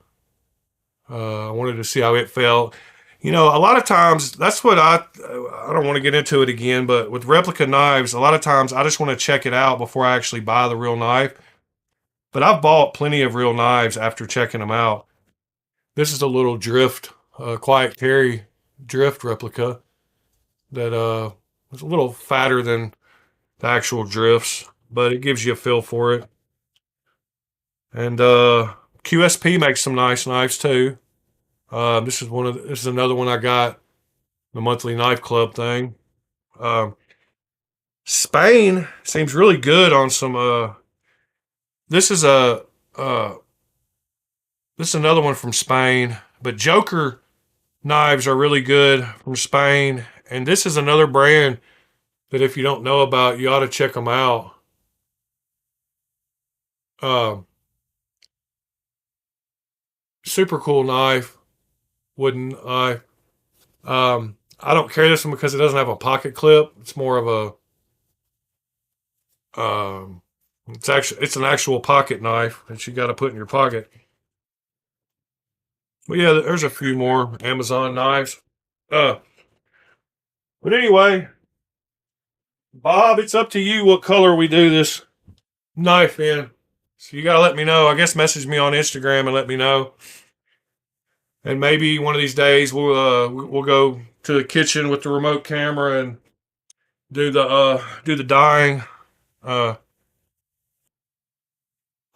I wanted to see how it felt. A lot of times that's what I don't want to get into it again, but with replica knives, a lot of times I just want to check it out before I actually buy the real knife. But I've bought plenty of real knives after checking them out. This is a little drift, quiet carry drift replica that is a little fatter than the actual drifts, but it gives you a feel for it. And QSP makes some nice knives too. This is another one I got, the monthly knife club thing. Spain seems really good on some. This is a This is another one from Spain, but Joker knives are really good from Spain. And this is another brand that if you don't know about, you ought to check them out. Super cool knife, wooden knife. I don't carry this one because it doesn't have a pocket clip. It's more of a, it's an actual pocket knife that you got to put in your pocket. But yeah, there's a few more Amazon knives. But anyway, Bob, it's up to you what color we do this knife in. So you got to let me know. I guess message me on Instagram and let me know. And maybe one of these days we'll go to the kitchen with the remote camera and do the dyeing. I'm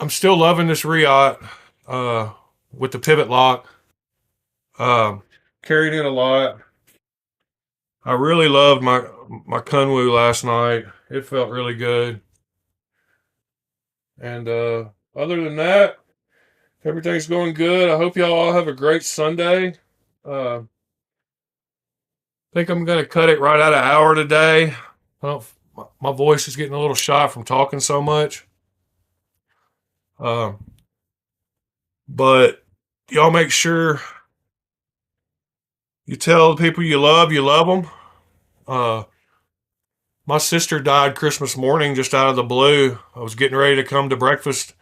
still loving this Riot with the pivot lock. Carried it a lot. I really loved my Kunwu last night. It felt really good. And other than that, everything's going good. I hope y'all all have a great Sunday. I think I'm going to cut it right at an hour today. My voice is getting a little shot from talking so much. But y'all make sure you tell the people you love them. My sister died Christmas morning just out of the blue. I was getting ready to come to breakfast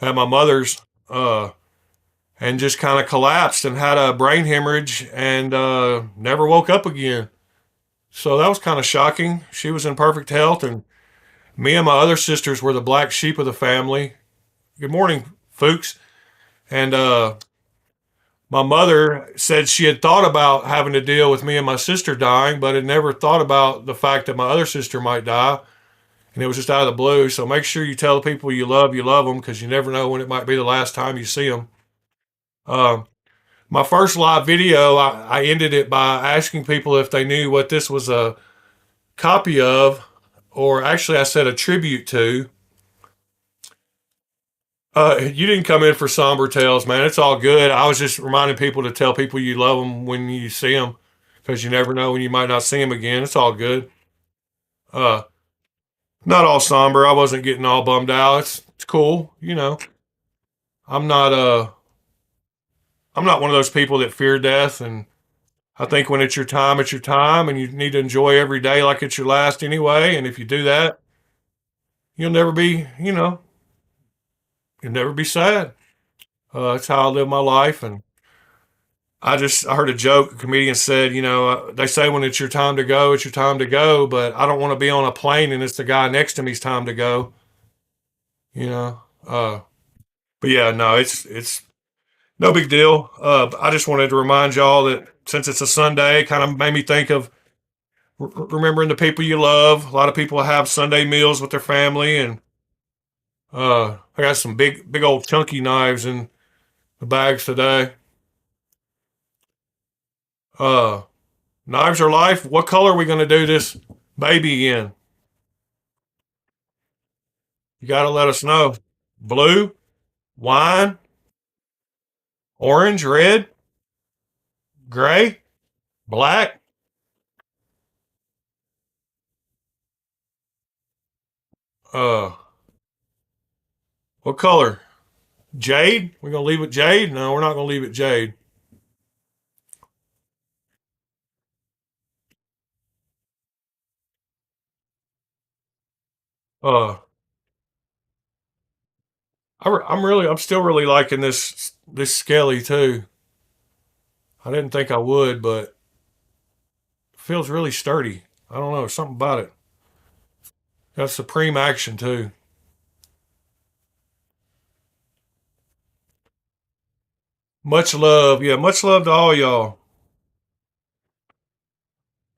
at my mother's and just kind of collapsed and had a brain hemorrhage and never woke up again. So that was kind of shocking. She was in perfect health, and me and my other sisters were the black sheep of the family. Good morning, folks. And my mother said she had thought about having to deal with me and my sister dying, but had never thought about the fact that my other sister might die. And it was just out of the blue. So make sure you tell the people you love them, because you never know when it might be the last time you see them. My first live video, I ended it by asking people if they knew what this was a copy of, or actually I said a tribute to. You didn't come in for somber tales, man. It's all good. I was just reminding people to tell people you love them when you see them, because you never know when you might not see them again. It's all good. Not all somber. I wasn't getting all bummed out. It's cool, you know. I'm not I'm not one of those people that fear death, and I think when it's your time, and you need to enjoy every day like it's your last anyway. And if you do that, you'll never be, you'll never be sad. That's how I live my life. And I heard a joke. A comedian said, they say when it's your time to go, it's your time to go. But I don't want to be on a plane and it's the guy next to me's time to go. You know. But yeah, no, it's no big deal. I just wanted to remind y'all that since it's a Sunday, kind of made me think of remembering the people you love. A lot of people have Sunday meals with their family, and I got some big old chunky knives in the bags today. Knives are life. What color are we going to do this baby in? You got to let us know. Blue, wine, orange, red, gray, black. Uh, what color? Jade? We're going to leave it jade? No, we're not going to leave it jade. Uh, I'm still really liking this skelly too. I didn't think I would, but it feels really sturdy. I don't know, something about it. Got supreme action too. Much love. Yeah, much love to all y'all.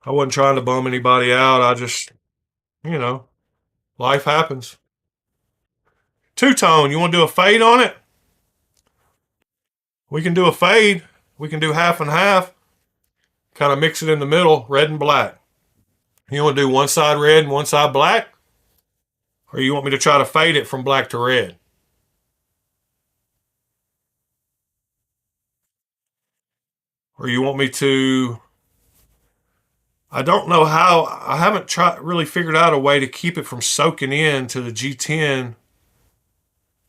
I wasn't trying to bum anybody out. I just, you know, life happens. Two-tone, you want to do a fade on it? We can do a fade. We can do half and half. Kind of mix it in the middle, red and black. You want to do one side red and one side black? Or you want me to try to fade it from black to red? or you want me to. I don't know how. I haven't really figured out a way to keep it from soaking in to the G10.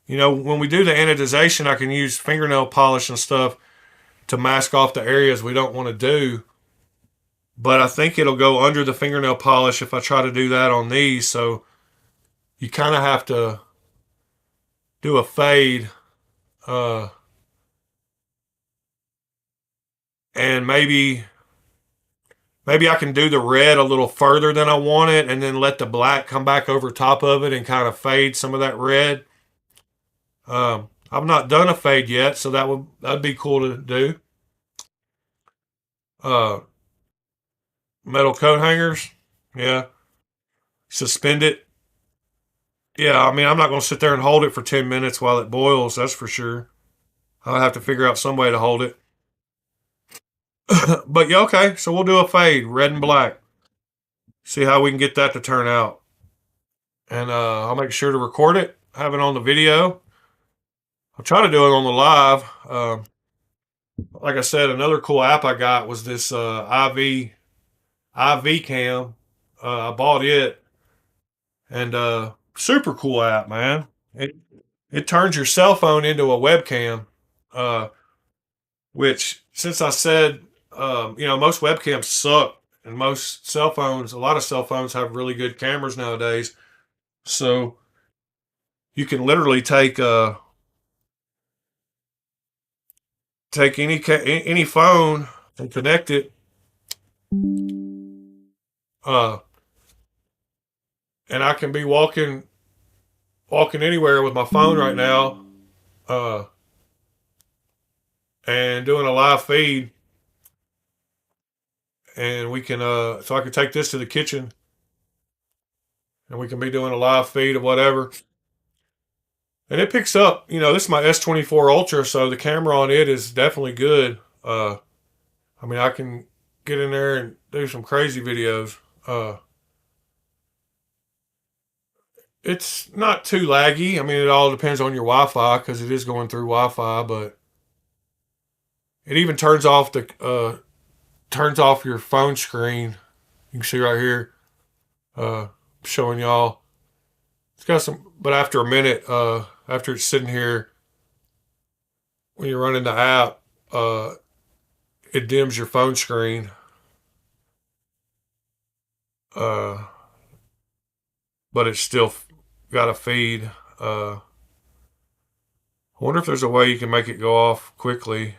You know, when we do the anodization, I can use fingernail polish and stuff to mask off the areas we don't want to do. But I think it'll go under the fingernail polish if I try to do that on these. So you kind of have to do a fade. And maybe I can do the red a little further than I want it and then let the black come back over top of it and kind of fade some of that red. I've not done a fade yet, so that'd be cool to do. Metal coat hangers. Yeah. Suspend it. Yeah, I mean, I'm not going to sit there and hold it for 10 minutes while it boils, that's for sure. I'll have to figure out some way to hold it. But yeah, okay, so we'll do a fade, red and black. See how we can get that to turn out. And I'll make sure to record it, have it on the video. I'll try to do it on the live. Like I said, another cool app I got was this IV cam. I bought it, and super cool app, man. It turns your cell phone into a webcam, which since I said, most webcams suck, and most cell phones, a lot of cell phones have really good cameras nowadays. So you can literally take any phone and connect it, and I can be walking anywhere with my phone right now, and doing a live feed, and we can so I can take this to the kitchen, and we can be doing a live feed of whatever. And it picks up, this is my S24 Ultra, so the camera on it is definitely good. I mean, I can get in there and do some crazy videos. It's not too laggy. I mean, it all depends on your Wi-Fi because it is going through Wi-Fi, but it even turns off your phone screen. You can see right here, showing y'all. It's got some, but after a minute, after it's sitting here, when you're running the app, it dims your phone screen. But it's still got a feed. I wonder if there's a way you can make it go off quickly.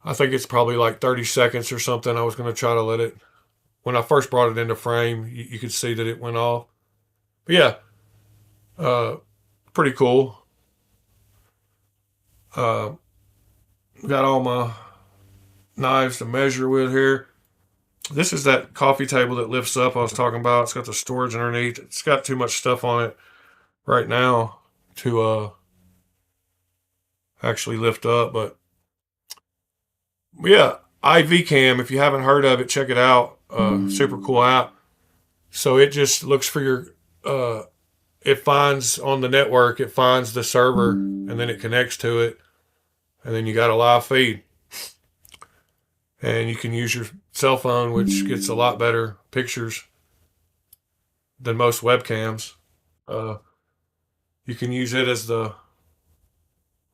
I think it's probably like 30 seconds or something. I was going to try to let it, when I first brought it into frame, you could see that it went off. But yeah, pretty cool. Got all my knives to measure with here. This is that coffee table that lifts up I was talking about. It's got the storage underneath. It's got too much stuff on it right now to actually lift up. But yeah, IV Cam, if you haven't heard of it, check it out. Super cool app. So it just looks for your, it finds on the network, it finds the server, and then it connects to it. And then you got a live feed. And you can use your cell phone, which gets a lot better pictures than most webcams. You can use it as the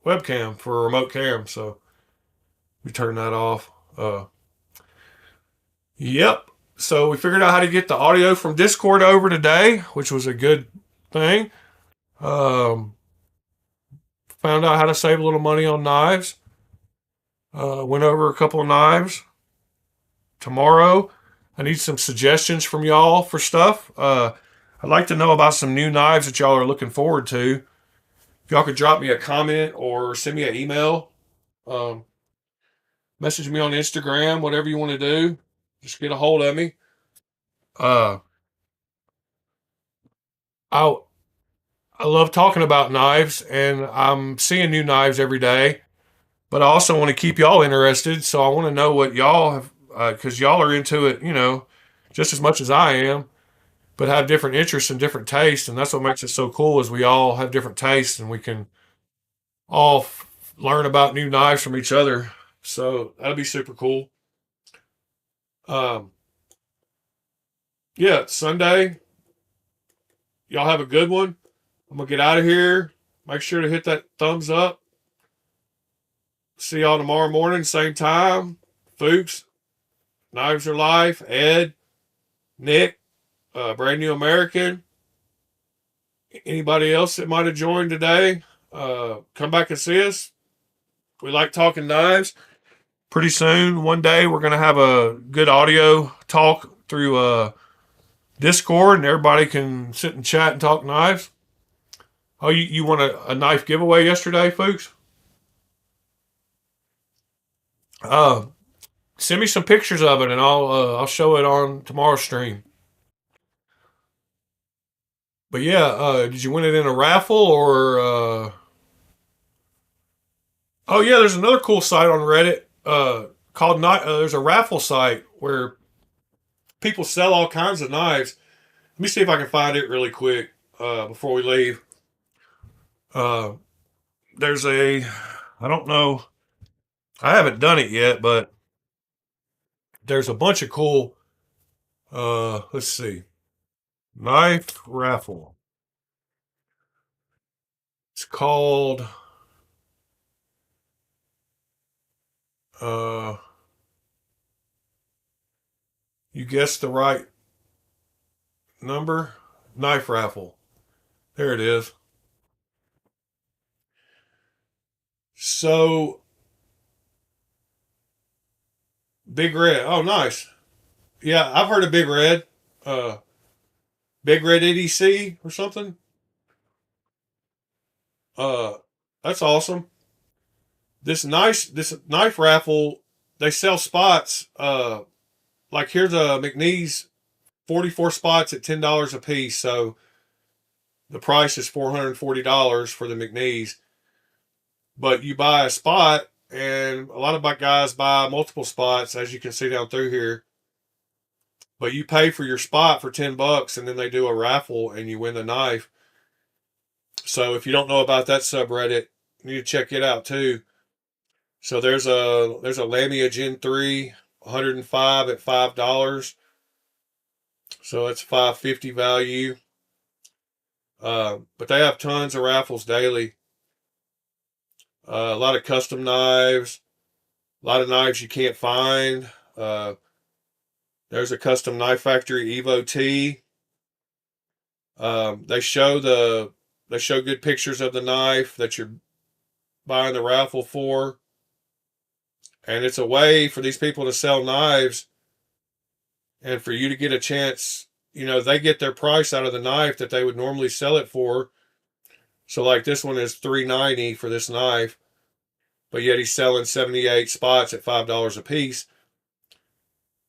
webcam for a remote cam. So we turn that off. Yep. So we figured out how to get the audio from Discord over today, which was a good thing. Found out how to save a little money on knives. Went over a couple of knives. Tomorrow, I need some suggestions from y'all for stuff. I'd like to know about some new knives that y'all are looking forward to. If y'all could drop me a comment or send me an email. Message me on Instagram, whatever you want to do. Just get a hold of me. I love talking about knives, and I'm seeing new knives every day. But I also want to keep y'all interested, so I want to know what y'all have, because y'all are into it, just as much as I am, but have different interests and different tastes, and that's what makes it so cool is we all have different tastes, and we can all learn about new knives from each other. So that'll be super cool. Yeah, Sunday. Y'all have a good one. I'm going to get out of here. Make sure to hit that thumbs up. See y'all tomorrow morning, same time. Fuchs, Knives Are Life, Ed, Nick, Brand New American. Anybody else that might have joined today, come back and see us. We like talking knives. Pretty soon, one day, we're going to have a good audio talk through Discord, and everybody can sit and chat and talk knives. Oh, you won a knife giveaway yesterday, folks? Send me some pictures of it, and I'll show it on tomorrow's stream. But yeah, did you win it in a raffle or? Oh yeah, there's another cool site on Reddit called there's a raffle site where people sell all kinds of knives. Let me see if I can find it really quick before we leave. There's I don't know, I haven't done it yet, but there's a bunch of cool. Let's see, knife raffle. It's called. You guessed the right number. Knife raffle. There it is. So, Big Red. Oh, nice. Yeah, I've heard of Big Red. Big Red EDC or something. Uh, that's awesome. This knife raffle, they sell spots. Like here's a McNeese 44 spots at $10 a piece. So the price is $440 for the McNeese. But you buy a spot, and a lot of guys buy multiple spots, as you can see down through here. But you pay for your spot for $10, and then they do a raffle, and you win the knife. So if you don't know about that subreddit, you need to check it out too. So there's a Lamia Gen 3, 105 at $5. So it's $550 value. But they have tons of raffles daily. A lot of custom knives, a lot of knives you can't find. There's a custom knife factory Evo T. They show good pictures of the knife that you're buying the raffle for, and it's a way for these people to sell knives, and for you to get a chance. They get their price out of the knife that they would normally sell it for. So like this one is $390 for this knife, but yet he's selling 78 spots at $5 a piece.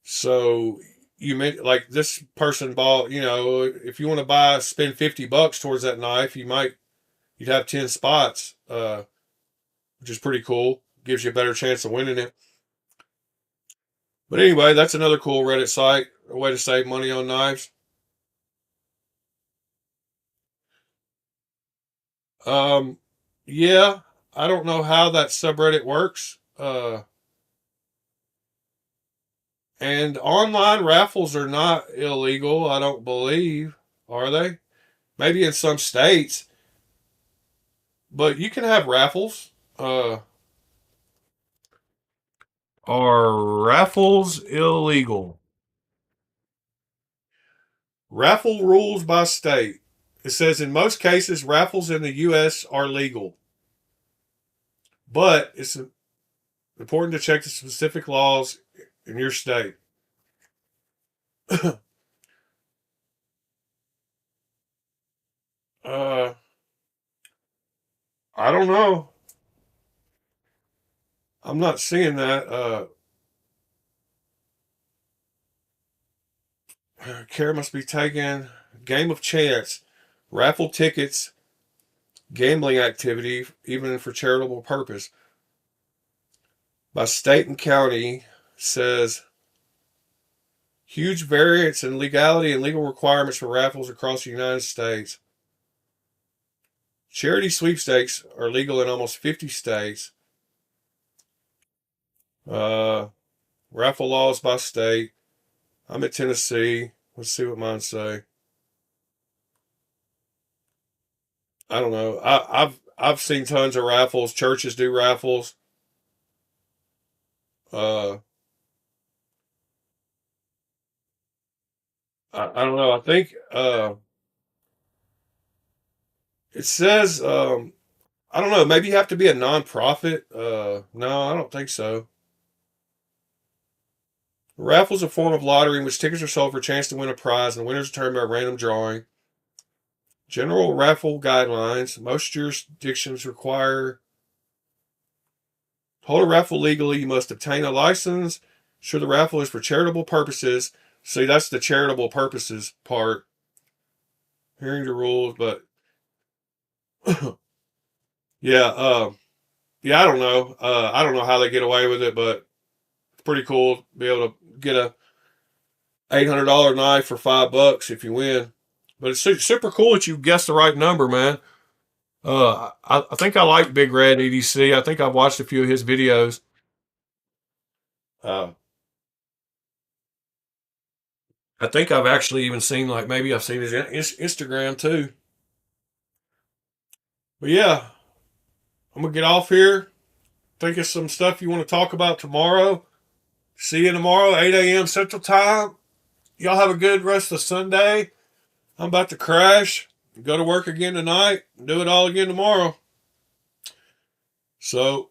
So like this person bought, if you want to spend $50 towards that knife, you'd have 10 spots, which is pretty cool. Gives you a better chance of winning it. But anyway, that's another cool Reddit site, a way to save money on knives. Yeah, I don't know how that subreddit works. And online raffles are not illegal, I don't believe, are they? Maybe in some states, but you can have raffles. Are raffles illegal? Raffle rules by state. It says in most cases, raffles in the U.S. are legal, but it's important to check the specific laws in your state. I don't know. I'm not seeing that. Care must be taken. Game of chance, raffle tickets, gambling activity, even for charitable purpose. By state and county, says huge variance in legality and legal requirements for raffles across the United States. Charity sweepstakes are legal in almost 50 states. Raffle laws by state. I'm at Tennessee. Let's see what mine say. I don't know. I've seen tons of raffles. Churches do raffles. Uh, I don't know. I think it says I don't know. Maybe you have to be a nonprofit. No, I don't think so. Raffle is a form of lottery in which tickets are sold for a chance to win a prize, and the winners are determined by random drawing. General raffle guidelines. Most jurisdictions require to hold a raffle legally. You must obtain a license. Sure, the raffle is for charitable purposes. See, that's the charitable purposes part. Hearing the rules, but yeah, yeah, I don't know. I don't know how they get away with it, but it's pretty cool to be able to get a $800 knife for $5 if you win. But it's super cool that you guessed the right number, man. I think I like Big Red EDC. I think I've watched a few of his videos. Uh, I think I've actually even seen, like, maybe I've seen his Instagram too. But yeah, I'm gonna get off here. Think of some stuff you want to talk about tomorrow. See you tomorrow, 8 a.m. Central Time. Y'all have a good rest of Sunday. I'm about to crash, go to work again tonight, do it all again tomorrow. So